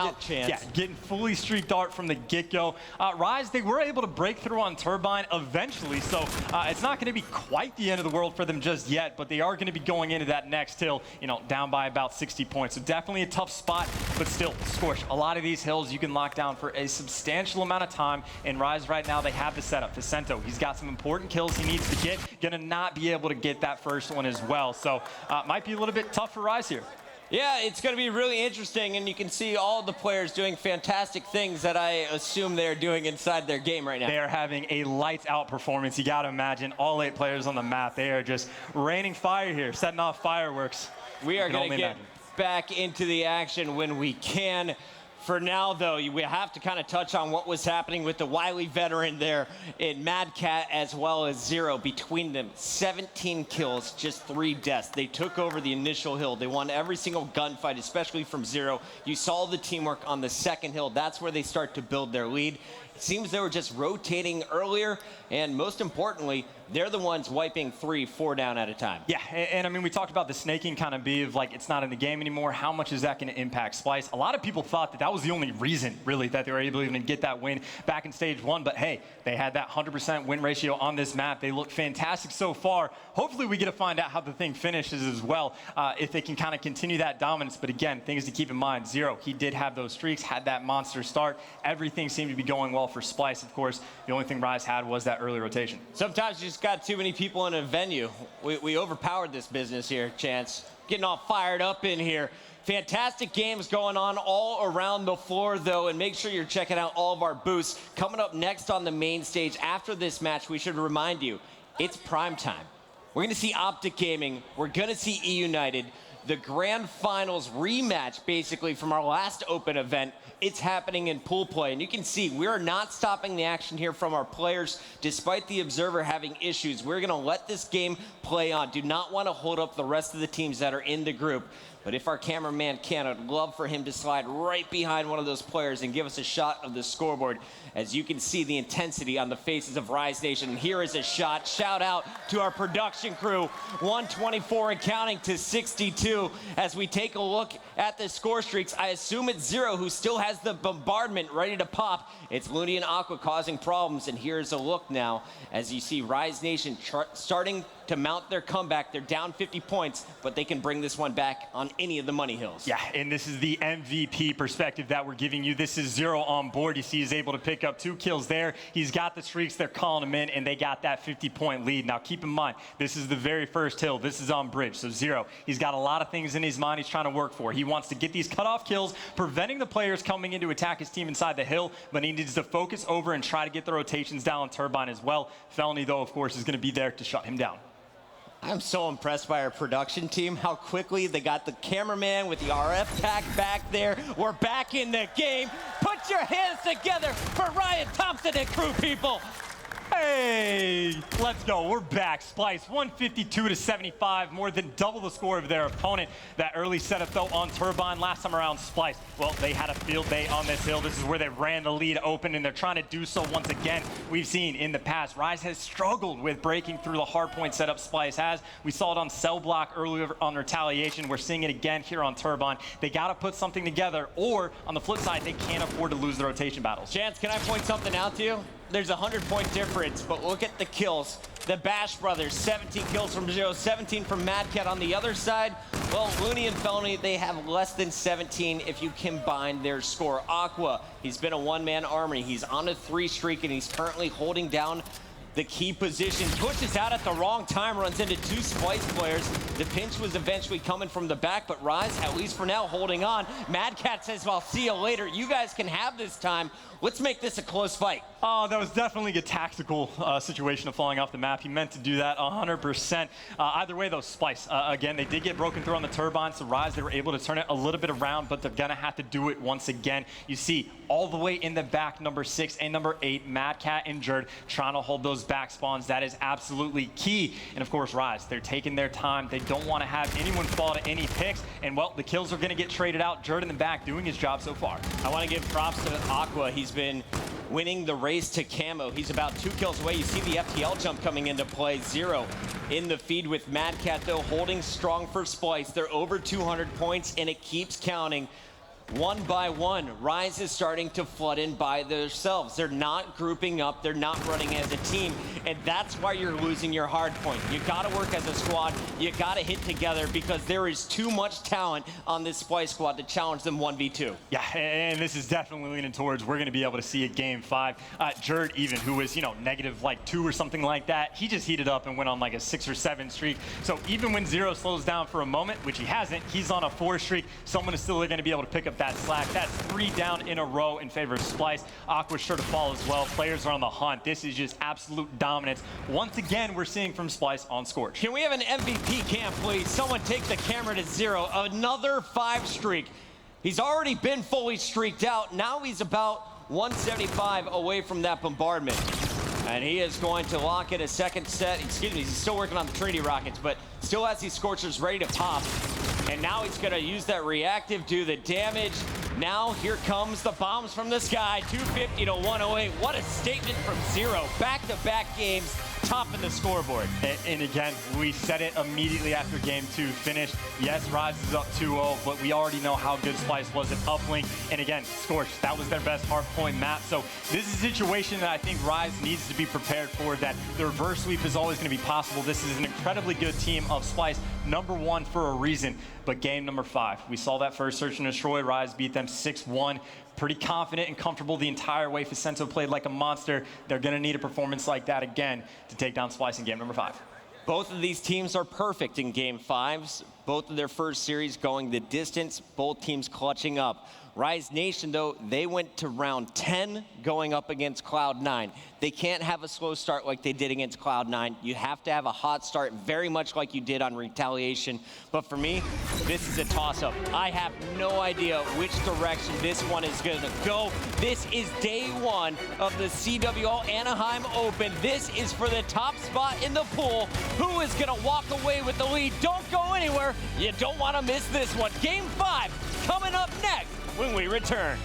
getting fully streak dart from the get-go. Rise, they were able to break through on Turbine eventually. So it's not going to be quite the end of the world for them just yet. But they are going to be going into that next hill, you know, down by about 60 points. So definitely a tough spot. But still, Scorch, a lot of these hills you can lock down for a substantial amount of time. And Rise right now, they have the setup. Fusento, he's got some important kills he needs to get. Going to not be able to get that first one as well. So might be a little bit tough for Rise here. Yeah, it's going to be really interesting, and you can see all the players doing fantastic things that I assume they're doing inside their game right now. They are having a lights-out performance. You got to imagine all 8 players on the map. They are just raining fire here, setting off fireworks. We are going to get back into the action when we can. For now, though, we have to kind of touch on what was happening with the wily veteran there in Mad Cat as well as 0. Between them, 17 kills, just 3 deaths. They took over the initial hill. They won every single gunfight, especially from 0. You saw the teamwork on the second hill. That's where they start to build their lead. It seems they were just rotating earlier, and most importantly, they're the ones wiping 3, 4 down at a time. Yeah, and I mean, we talked about the snaking kind of be of like, it's not in the game anymore. How much is that going to impact Splyce? A lot of people thought that that was the only reason, really, that they were able to even get that win back in stage 1. But hey, they had that 100% win ratio on this map. They look fantastic so far. Hopefully we get to find out how the thing finishes as well, if they can kind of continue that dominance. But again, things to keep in mind, 0, he did have those streaks, had that monster start. Everything seemed to be going well for Splyce. Of course, the only thing Rise had was that early rotation. Sometimes you just got too many people in a venue. We overpowered this business here, Chance. Getting all fired up in here. Fantastic games going on all around the floor, though, and make sure you're checking out all of our booths. Coming up next on the main stage after this match, we should remind you, it's prime time. We're going to see Optic Gaming. We're going to see E-United. The grand finals rematch, basically, from our last open event. It's happening in pool play, and you can see we are not stopping the action here from our players, despite the observer having issues. We're going to let this game play on. Do not want to hold up the rest of the teams that are in the group. But if our cameraman can, I'd love for him to slide right behind one of those players and give us a shot of the scoreboard. As you can see the intensity on the faces of Rise Nation. And here is a shot. Shout out to our production crew. 124 and counting to 62. As we take a look at the score streaks, I assume it's 0 who still has the bombardment ready to pop. It's Looney and Aqua causing problems. And here's a look now as you see Rise Nation starting to mount their comeback. They're down 50 points, but they can bring this one back on any of the money hills. Yeah, and this is the MVP perspective that we're giving you. This is Zero on board. You see he's able to pick up 2 kills there. He's got the streaks. They're calling him in, and they got that 50-point lead. Now, keep in mind, this is the very first hill. This is on bridge. So Zero, he's got a lot of things in his mind he's trying to work for. He wants to get these cutoff kills, preventing the players coming in to attack his team inside the hill, but he needs to focus over and try to get the rotations down on Turbine as well. Felony, though, of course, is going to be there to shut him down. I'm so impressed by our production team, how quickly they got the cameraman with the RF pack back there. We're back in the game. Put your hands together for Ryan Thompson and crew, people. Hey, let's go. We're back. Splyce, 152-75, more than double the score of their opponent. That early setup, though, on Turbine last time around, Splyce, well, they had a field day on this hill. This is where they ran the lead open, and they're trying to do so once again. We've seen in the past, Rise has struggled with breaking through the hardpoint setup Splyce has. We saw it on Cell Block earlier on Retaliation. We're seeing it again here on Turbine. They got to put something together, or on the flip side, they can't afford to lose the rotation battles. Chance, can I point something out to you? There's a 100-point difference, but look at the kills. The Bash brothers, 17 kills from Zero, 17 from Mad Cat on the other side. Well, Looney and Felony, they have less than 17 if you combine their score. Aqua, he's been a one-man army. He's on a 3 streak, and he's currently holding down the key position. Pushes out at the wrong time, runs into 2 Splyce players. The pinch was eventually coming from the back, but Rise, at least for now, holding on. Mad Cat says, well, I'll see you later. You guys can have this time. Let's make this a close fight. Oh, that was definitely a tactical situation of falling off the map. He meant to do that 100%. Either way, though, Splyce, again, they did get broken through on the turbine, so Rise, they were able to turn it a little bit around, but they're going to have to do it once again. You see, all the way in the back, number 6 and number 8, Mad Cat injured, trying to hold those back spawns. That is absolutely key. And, of course, Rise, they're taking their time. They don't want to have anyone fall to any picks, and, well, the kills are going to get traded out. Jerd in the back doing his job so far. I want to give props to Aqua. He's been winning the race to camo. He's about 2 kills away. You see the FTL jump coming into play. Zero in the feed with Mad Cat, though, holding strong for Splyce. They're over 200 points, and it keeps counting. One by one, Rise is starting to flood in by themselves. They're not grouping up. They're not running as a team. And that's why you're losing your hard point. You got to work as a squad. You got to hit together because there is too much talent on this Splyce squad to challenge them 1v2. Yeah, and this is definitely leaning towards we're going to be able to see a game 5. Jerd even, who was, negative like 2 or something like that, he just heated up and went on like a 6 or 7 streak. So even when Zero slows down for a moment, which he hasn't, he's on a 4 streak. Someone is still going to be able to pick up that slack. That's 3 down in a row in favor of Splyce. Aqua's sure to fall as well. Players are on the hunt. This is just absolute dominance. Once again, we're seeing from Splyce on Scorch. Can we have an MVP cam, please? Someone take the camera to Zero. Another 5 streak. He's already been fully streaked out. Now he's about 175 away from that bombardment. And he is going to lock in a second set. Excuse me, he's still working on the Trinity rockets, but still has these Scorchers ready to pop. And now he's going to use that reactive, do the damage. Now here comes the bombs from the sky, 250 to 108. What a statement from Zero. Back-to-back games, top in the scoreboard. And again, we said it immediately after game 2 finished. Yes, Rise is up 2-0, but we already know how good Splyce was at Uplink. And again, Scorch, that was their best hardpoint map. So this is a situation that I think Rise needs to be prepared for, that the reverse sweep is always going to be possible. This is an incredibly good team of Splyce, number 1 for a reason. But game number 5, we saw that first search and destroy. Rise beat them 6-1. Pretty confident and comfortable the entire way. Facento played like a monster. They're going to need a performance like that again to take down Splyce in game number 5. Both of these teams are perfect in game 5s. Both of their first series going the distance. Both teams clutching up. Rise Nation, though, they went to round 10 going up against Cloud9. They can't have a slow start like they did against Cloud9. You have to have a hot start, very much like you did on Retaliation. But for me, this is a toss-up. I have no idea which direction this one is going to go. This is day 1 of the CWL Anaheim Open. This is for the top spot in the pool. Who is going to walk away with the lead? Don't go anywhere. You don't want to miss this one. Game 5 coming up next when we return.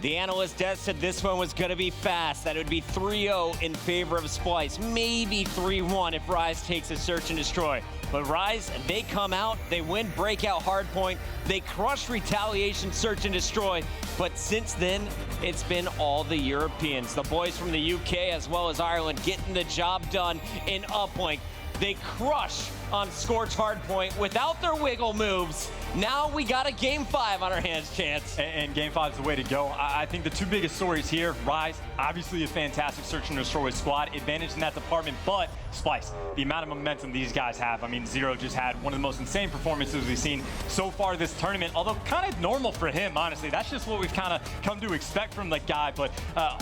The analyst Des said this one was going to be fast, that it would be 3-0 in favor of Splyce, maybe 3-1 if Rise takes a search and destroy. But Rise, they come out, they win Breakout Hardpoint, they crush Retaliation, search and destroy. But since then, it's been all the Europeans, the boys from the UK as well as Ireland, getting the job done in Uplink. They crush on Scorch Hardpoint without their wiggle moves. Now we got a Game 5 on our hands, Chance. And Game 5 is the way to go. I think the two biggest stories here, Rise, obviously a fantastic search and destroy squad, advantage in that department, but Splyce, the amount of momentum these guys have. I mean, Zero just had one of the most insane performances we've seen so far this tournament, although kind of normal for him, honestly. That's just what we've kind of come to expect from the guy, but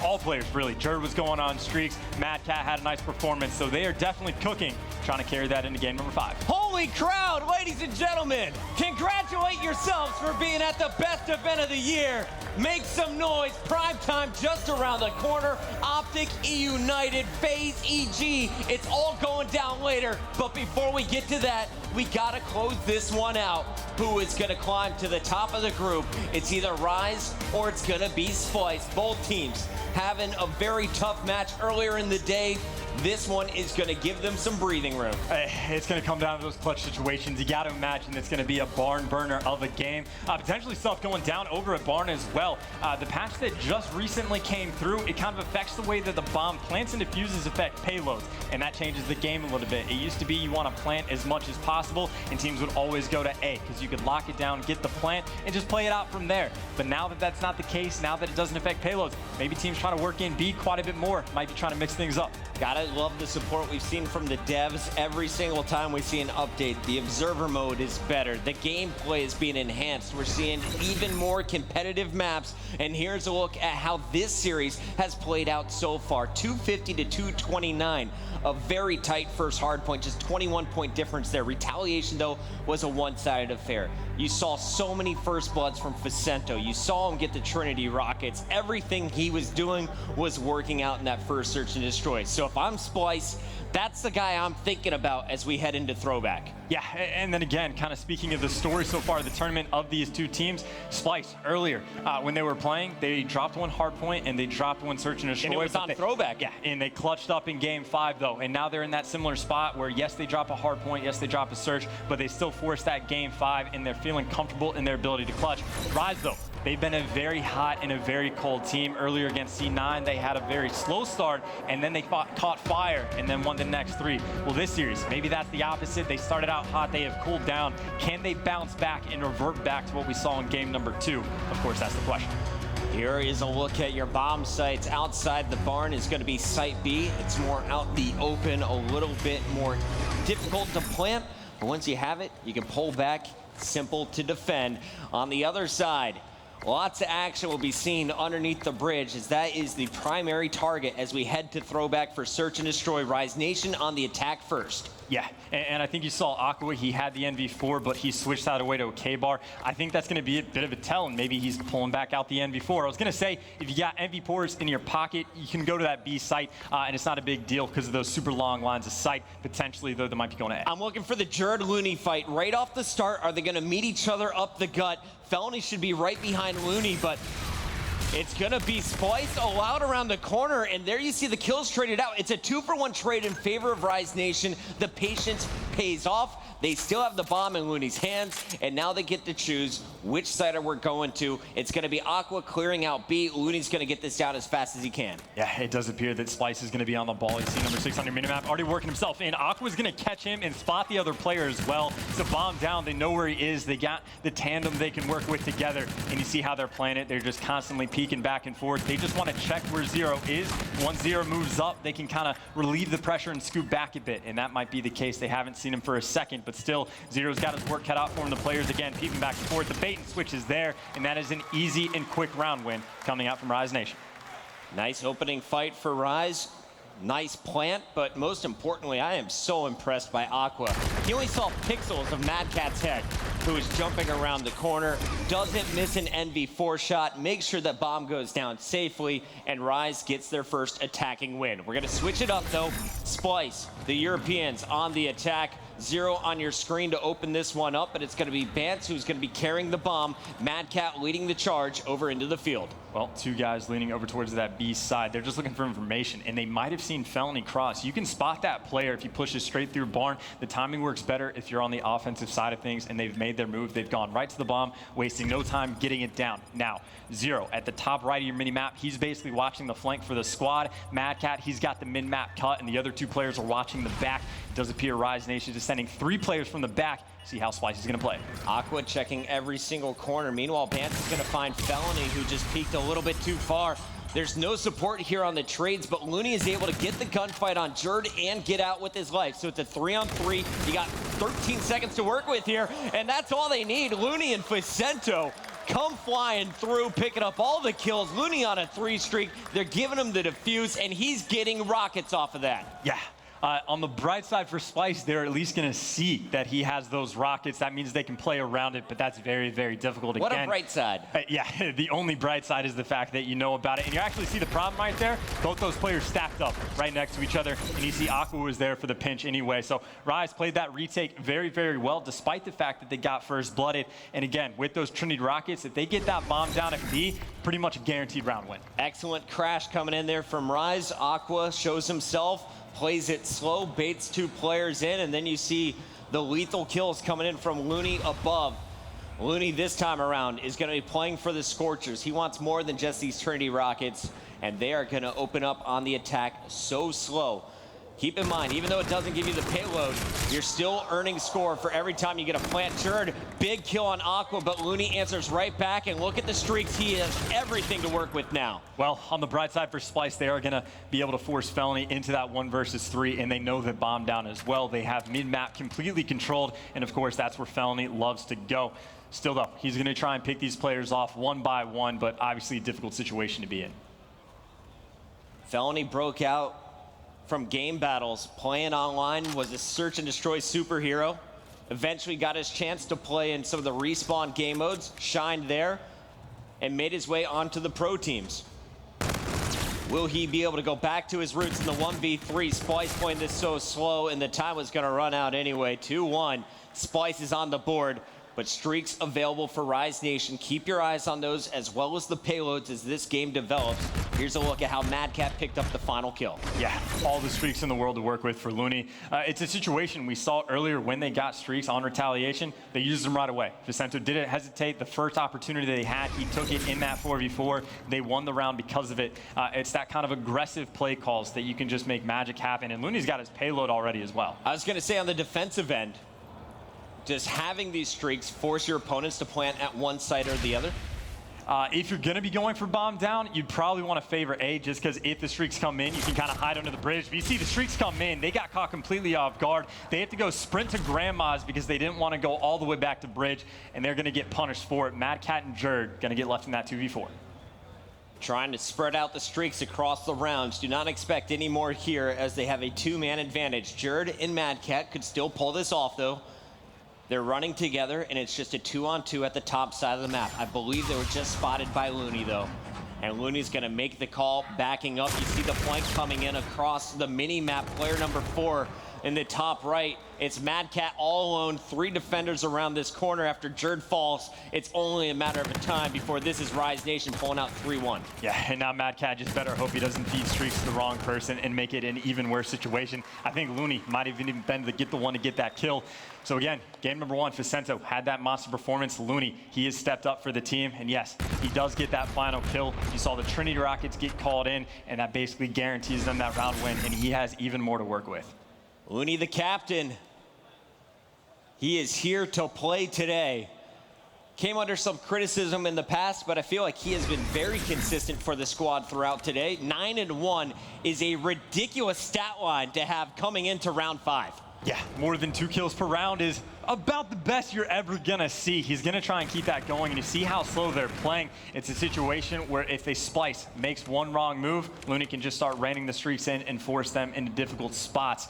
all players, really. Jerd was going on streaks, Mad Cat had a nice performance, so they are definitely cooking, trying to carry that into game number 5. Holy crowd, ladies and gentlemen, congratulate yourselves for being at the best event of the year. Make some noise, prime time just around the corner. Optic, E-United, FaZe, EG, it's all going down later. But before we get to that, we gotta close this one out. Who is gonna climb to the top of the group? It's either Rise or it's gonna be Splyce. Both teams having a very tough match earlier in the day. This one is going to give them some breathing room. It's going to come down to those clutch situations. You got to imagine it's going to be a barn burner of a game. Potentially stuff going down over at barn as well. The patch that just recently came through, it kind of affects the way that the bomb plants and defuses affect payloads, and that changes the game a little bit. It used to be you want to plant as much as possible, and teams would always go to A because you could lock it down, get the plant, and just play it out from there. But now that that's not the case, now that it doesn't affect payloads, maybe teams trying to work in B quite a bit more, might be trying to mix things up. Gotta love the support we've seen from the devs. Every single time we see an update, the observer mode is better. The gameplay is being enhanced. We're seeing even more competitive maps. And here's a look at how this series has played out so far. 250 to 229. A very tight first hardpoint, just 21-point difference there. Retaliation, though, was a one-sided affair. You saw so many first bloods from Facento. You saw him get the Trinity rockets. Everything he was doing was working out in that first search and destroy. So if I'm Splyce, that's the guy I'm thinking about as we head into Throwback. Yeah, and then again, kind of speaking of the story so far, the tournament of these two teams, Splyce, earlier, when they were playing, they dropped one hardpoint and they dropped one search and destroy. And it was on Throwback. Yeah, and they clutched up in Game 5, though, and now they're in that similar spot where, yes, they drop a hardpoint, yes, they drop a search, but they still force that Game 5, and they're feeling comfortable in their ability to clutch. Rise, though, they've been a very hot and a very cold team. Earlier against C9, they had a very slow start, and then they caught fire and then won the next 3. Well, this series, maybe that's the opposite. They started out hot, they have cooled down. Can they bounce back and revert back to what we saw in game number 2? Of course, that's the question. Here is a look at your bomb sites. Outside the barn is going to be Site B. It's more out the open, a little bit more difficult to plant. But once you have it, you can pull back. Simple to defend. On the other side, lots of action will be seen underneath the bridge, as that is the primary target as we head to Throwback for search and destroy. Rise Nation on the attack first. Yeah, and I think you saw Aqua, he had the NV4, but he switched that away to a K-bar. I think that's going to be a bit of a tell, and maybe he's pulling back out the NV4. I was going to say, if you got NV4s in your pocket, you can go to that B site, and it's not a big deal because of those super long lines of sight. Potentially, though, they might be going to A. I'm looking for the Jerd Looney fight right off the start. Are they going to meet each other up the gut? Felony should be right behind Looney, but it's gonna be Splyce allowed around the corner, and there you see the kills traded out. It's a 2-for-1 trade in favor of Rise Nation. The patience pays off. They still have the bomb in Looney's hands, and now they get to choose which side we're going to. It's gonna be Aqua clearing out B. Looney's gonna get this down as fast as he can. Yeah, it does appear that Splyce is gonna be on the ball. You see number 6 on your minimap, already working himself in. Aqua's gonna catch him and spot the other player as well. It's a bomb down, they know where he is. They got the tandem they can work with together, and you see how they're playing it. They're just constantly peeking back and forth. They just wanna check where Zero is. Once Zero moves up, they can kind of relieve the pressure and scoot back a bit, and that might be the case. They haven't seen him for a second, but still, Zero's got his work cut out for him. The players, again, peeping back and forth. The bait and switch is there, and that is an easy and quick round win coming out from Rise Nation. Nice opening fight for Rise. Nice plant, but most importantly, I am so impressed by Aqua. He only saw pixels of Mad Cat's head, who is jumping around the corner, doesn't miss an NV4 shot, makes sure that bomb goes down safely, and Rise gets their first attacking win. We're gonna switch it up though. Splyce, the Europeans on the attack. Zero on your screen to open this one up, but it's gonna be Bance who's gonna be carrying the bomb. Mad Cat leading the charge over into the field. Well, two guys leaning over towards that B side. They're just looking for information, and they might have seen Felony cross. You can spot that player if he pushes straight through Barn. The timing works better if you're on the offensive side of things, and they've made their move. They've gone right to the bomb, wasting no time getting it down. Now, Zero at the top right of your mini-map. He's basically watching the flank for the squad. Mad Cat, he's got the min-map cut, and the other two players are watching the back. It does appear Rise Nation is sending 3 players from the back. See how Splyce is going to play. Aqua checking every single corner. Meanwhile, Bance is going to find Felony, who just peeked a little bit too far. There's no support here on the trades, but Looney is able to get the gunfight on Jerd and get out with his life. So it's a 3-on-3. You got 13 seconds to work with here, and that's all they need. Looney and Facento come flying through, picking up all the kills. Looney on a 3 streak. They're giving him the defuse, and he's getting rockets off of that. Yeah. On the bright side for Splyce, they're at least going to see that he has those rockets. That means they can play around it, but that's very, very difficult. What a bright side. Yeah, the only bright side is the fact that you know about it. And you actually see the problem right there. Both those players stacked up right next to each other. And you see Aqua was there for the pinch anyway. So Rise played that retake very, very well, despite the fact that they got first blooded. And again, with those Trinity rockets, if they get that bomb down at B, pretty much a guaranteed round win. Excellent crash coming in there from Rise. Aqua shows himself, plays it slow, baits 2 players in, and then you see the lethal kills coming in from Looney above. Looney this time around is going to be playing for the Scorchers. He wants more than just these Trinity rockets, and they are going to open up on the attack so slow. Keep in mind, even though it doesn't give you the payload, you're still earning score for every time you get a plant. Jerd, big kill on Aqua, but Looney answers right back, and look at the streaks. He has everything to work with now. Well, on the bright side for Splyce, they are going to be able to force Felony into that 1 versus 3, and they know that bomb down as well. They have mid-map completely controlled, and of course, that's where Felony loves to go. Still, though, he's going to try and pick these players off one by one, but obviously a difficult situation to be in. Felony broke out from game battles, playing online, was a search and destroy superhero. Eventually got his chance to play in some of the respawn game modes, shined there, and made his way onto the pro teams. Will he be able to go back to his roots in the 1v3? Splyce playing this so slow, and the time was gonna run out anyway. 2-1, Splyce is on the board, but streaks available for Rise Nation. Keep your eyes on those as well as the payloads as this game develops. Here's a look at how Mad Cat picked up the final kill. Yeah, all the streaks in the world to work with for Looney. It's a situation we saw earlier when they got streaks on Retaliation. They used them right away. Facento didn't hesitate. The first opportunity they had, he took it in that 4v4. They won the round because of it. It's that kind of aggressive play calls that you can just make magic happen. And Looney's got his payload already as well. I was going to say on the defensive end, does having these streaks force your opponents to plant at one side or the other? If you're going to be going for bomb down, you'd probably want to favor A, just because if the streaks come in, you can kind of hide under the bridge. But you see the streaks come in, they got caught completely off guard. They have to go sprint to grandma's because they didn't want to go all the way back to bridge, and they're going to get punished for it. Mad Cat and Jerd going to get left in that 2v4. Trying to spread out the streaks across the rounds. Do not expect any more here as they have a 2-man advantage. Jerd and Mad Cat could still pull this off, though. They're running together, and it's just a 2-on-2 at the top side of the map. I believe they were just spotted by Looney, though. And Looney's going to make the call, backing up. You see the flank coming in across the mini-map. Player number 4 in the top right. It's Mad Cat all alone. 3 defenders around this corner after Jerd falls. It's only a matter of time before this is Rise Nation pulling out 3-1. Yeah, and now Mad Cat just better hope he doesn't feed streaks to the wrong person and make it an even worse situation. I think Looney might have even been the one to get that kill. So again, game number 1, Facento had that monster performance. Looney, he has stepped up for the team, and yes, he does get that final kill. You saw the Trinity Rockets get called in, and that basically guarantees them that round win, and he has even more to work with. Looney, the captain, he is here to play today. Came under some criticism in the past, but I feel like he has been very consistent for the squad throughout today. 9-1 is a ridiculous stat line to have coming into round 5. Yeah, more than 2 kills per round is about the best you're ever gonna see. He's gonna try and keep that going, and you see how slow they're playing. It's a situation where if they Splyce makes one wrong move, Looney can just start raining the streaks in and force them into difficult spots.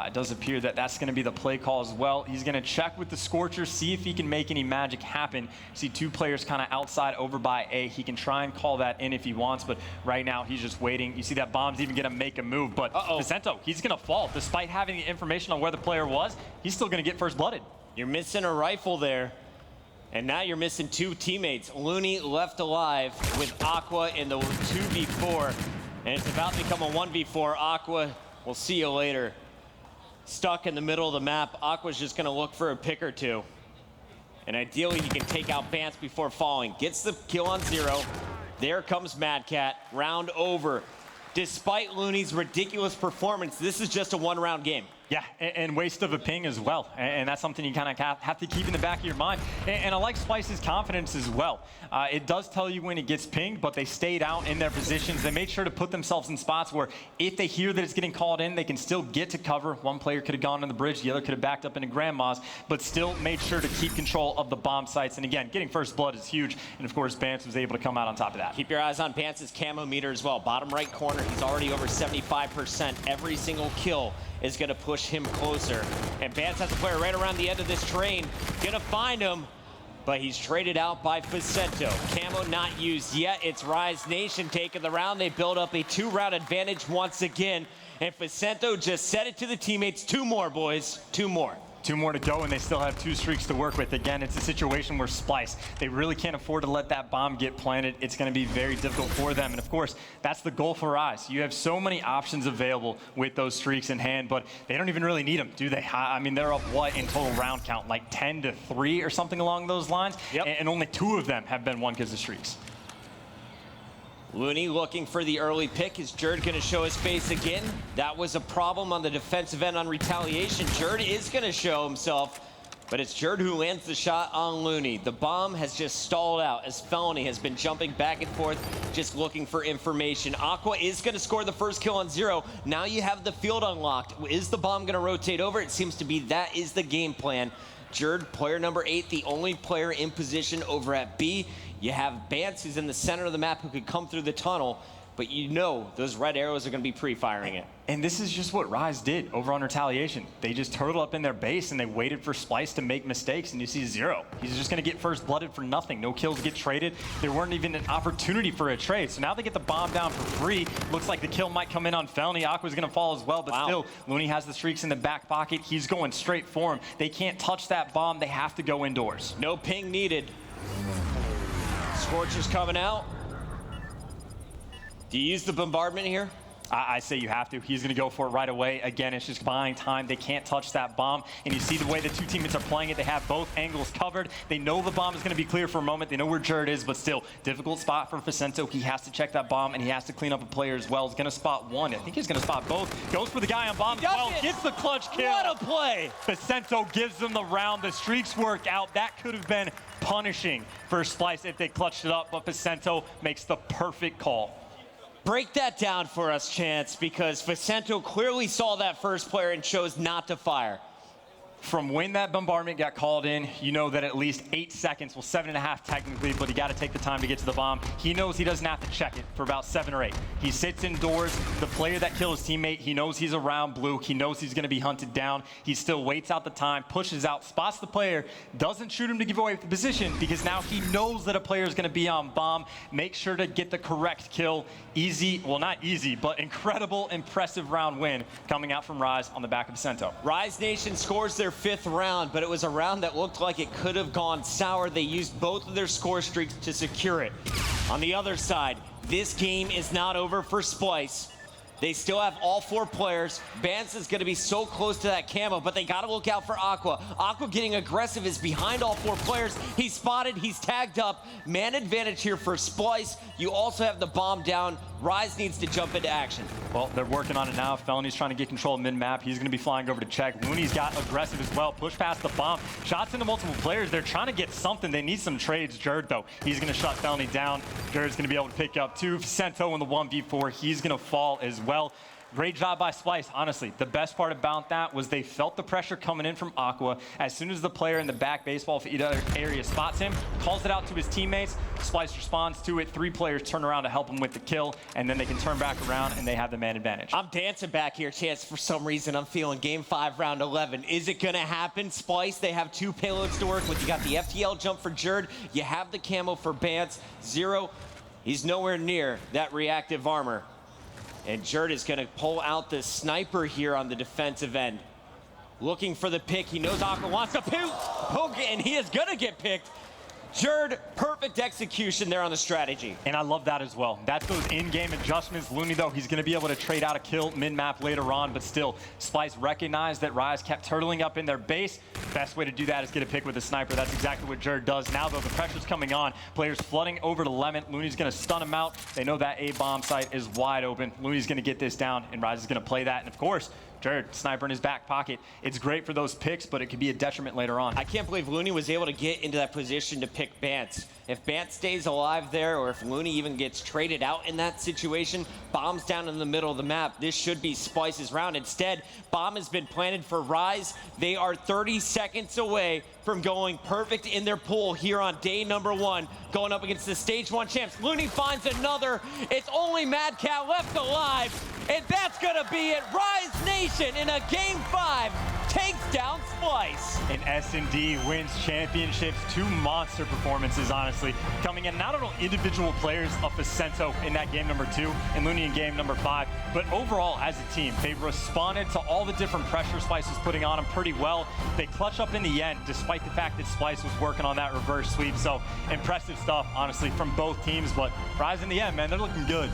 It does appear that that's gonna be the play call as well. He's gonna check with the Scorcher, see if he can make any magic happen. See 2 players kind of outside over by A. He can try and call that in if he wants, but right now he's just waiting. You see that Bomb's even gonna make a move, but Facento, he's gonna fall. Despite having the information on where the player was, he's still gonna get first blooded. You're missing a rifle there. And now you're missing 2 teammates. Looney left alive with Aqua in the 2v4. And it's about to become a 1v4. Aqua, we'll see you later. Stuck in the middle of the map. Aqua's just gonna look for a pick or 2. And ideally, he can take out Bance before falling. Gets the kill on 0. There comes Mad Cat. Round over. Despite Looney's ridiculous performance, this is just a 1-round game. Yeah, and waste of a ping as well. And that's something you kind of have to keep in the back of your mind. And I like Splyce's confidence as well. It does tell you when it gets pinged, but they stayed out in their positions. They made sure to put themselves in spots where if they hear that it's getting called in, they can still get to cover. One player could have gone on the bridge, the other could have backed up into Grandma's, but still made sure to keep control of the bomb sites. And again, getting first blood is huge. And of course, Bance was able to come out on top of that. Keep your eyes on Bance's camo meter as well. Bottom right corner, he's already over 75%. Every single kill is going to push him closer. And Bance has a player right around the end of this train. Gonna find him, but he's traded out by Facento. Camo not used yet. It's Rise Nation taking the round. They build up a 2-round advantage once again. And Facento just set it to the teammates. 2 more, boys. 2 more. 2 more to go, and they still have 2 streaks to work with. Again, it's a situation where Splyce, they really can't afford to let that bomb get planted. It's going to be very difficult for them. And of course, that's the goal for Rise. You have so many options available with those streaks in hand, but they don't even really need them, do they? I mean, they're up, what, in total round count, like 10-3 or something along those lines? Yep. And only 2 of them have been won because of streaks. Looney looking for the early pick. Is Jerd going to show his face again? That was a problem on the defensive end on Retaliation. Jerd is going to show himself, but it's Jerd who lands the shot on Looney. The bomb has just stalled out as Felony has been jumping back and forth, just looking for information. Aqua is going to score the first kill on 0. Now you have the field unlocked. Is the bomb going to rotate over? It seems to be that is the game plan. Jerd, player number 8, the only player in position over at B. You have Bance, who's in the center of the map, who could come through the tunnel, but you know those red arrows are going to be pre-firing it. And this is just what Rise did over on Retaliation. They just turtled up in their base, and they waited for Splyce to make mistakes, and you see 0. He's just going to get first blooded for nothing. No kills get traded. There weren't even an opportunity for a trade. So now they get the bomb down for free. Looks like the kill might come in on Felony. Aqua's going to fall as well, but still, Looney has the streaks in the back pocket. He's going straight for him. They can't touch that bomb. They have to go indoors. No ping needed. Scorch is coming out. Do you use the bombardment here? I say you have to. He's going to go for it right away. Again, it's just buying time. They can't touch that bomb. And you see the way the 2 teammates are playing it. They have both angles covered. They know the bomb is going to be clear for a moment. They know where Jerd is, but still, difficult spot for Facento. He has to check that bomb, and he has to clean up a player as well. He's going to spot 1. I think he's going to spot both. Goes for the guy on bomb as well. Gets the clutch kill. What a play! Facento gives them the round. The streaks work out. That could have been punishing for Splyce if they clutched it up, but Facento makes the perfect call. Break that down for us, Chance, because Facento clearly saw that first player and chose not to fire. From when that bombardment got called in, you know that at least 8 seconds, well 7.5 technically, but he got to take the time to get to the bomb. He knows he doesn't have to check it for about 7 or 8. He sits indoors. The player that killed his teammate, he knows he's around blue. He knows he's going to be hunted down. He still waits out the time, pushes out, spots the player, doesn't shoot him to give away the position because now he knows that a player is going to be on bomb. Make sure to get the correct kill. Easy, well not easy, but incredible, impressive round win coming out from Rise on the back of Facento. Rise Nation scores their 5th round, but it was a round that looked like it could have gone sour. They used both of their score streaks to secure it. On the other side, this game is not over for Splyce. They still have all 4 players. Bance is going to be so close to that camo, but they got to look out for Aqua. Aqua getting aggressive is behind all 4 players. He's spotted. He's tagged up. Man advantage here for Splyce. You also have the bomb down. Rise needs to jump into action. Well, they're working on it now. Felony's trying to get control of mid-map. He's going to be flying over to check. Looney's got aggressive as well. Push past the bomb. Shots into multiple players. They're trying to get something. They need some trades. Jerd, though, he's going to shut Felony down. Jerd's going to be able to pick up 2. Facento in the 1v4. He's going to fall as well. Great job by Splyce, honestly. The best part about that was they felt the pressure coming in from Aqua. As soon as the player in the back baseball for either area spots him, calls it out to his teammates, Splyce responds to it. 3 players turn around to help him with the kill, and then they can turn back around and they have the man advantage. I'm dancing back here, Chance. For some reason, I'm feeling game 5, round 11. Is it going to happen? Splyce, they have 2 payloads to work with. You got the FTL jump for Jerd. You have the camo for Bance. 0, he's nowhere near that reactive armor. And Jerd is going to pull out the sniper here on the defensive end. Looking for the pick. He knows Aqua wants to poke, and he is going to get picked. Jerd, perfect execution there on the strategy. And I love that as well. That's those in-game adjustments. Looney, though, he's going to be able to trade out a kill mid-map later on, but still, Splyce recognized that Rise kept turtling up in their base. Best way to do that is get a pick with a sniper. That's exactly what Jerd does. Now, though, the pressure's coming on. Players flooding over to Lemon. Looney's going to stun him out. They know that A-bomb site is wide open. Looney's going to get this down, and Rise is going to play that. And, of course, Jerd, sniper in his back pocket. It's great for those picks, but it could be a detriment later on. I can't believe Looney was able to get into that position to pick Bance. If Bance stays alive there, or if Looney even gets traded out in that situation, bombs down in the middle of the map, this should be Splyce's round. Instead, bomb has been planted for Rise. They are 30 seconds away from going perfect in their pool here on day number 1, going up against the stage 1 champs. Looney finds another. It's only Mad Cat left alive, and that's gonna be it. Rise Nation in a game 5 takes down Splyce. And S&D wins championships. 2 monster performances, honestly, coming in not only individual players of Vicento in that game number 2 and Looney in game number 5, but overall as a team. They responded to all the different pressure Splyce was putting on them pretty well. They clutch up in the end, despite the fact that Splyce was working on that reverse sweep. So impressive stuff, honestly, from both teams. But Rise in the end, man, they're looking good.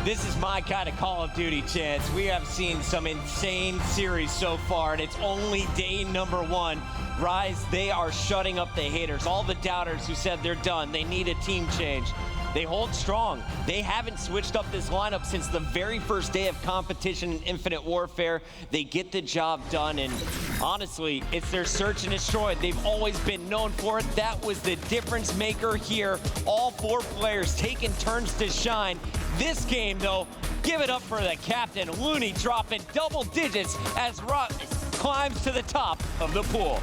This is my kind of Call of Duty, Chance. We have seen some insane series so far, and it's only day number 1. Rise, they are shutting up the haters. All the doubters who said they're done, they need a team change. They hold strong. They haven't switched up this lineup since the very first day of competition in Infinite Warfare. They get the job done, and honestly, it's their search and destroy. They've always been known for it. That was the difference maker here. All 4 players taking turns to shine. This game, though, give it up for the captain. Looney dropping double digits as Rock climbs to the top of the pool.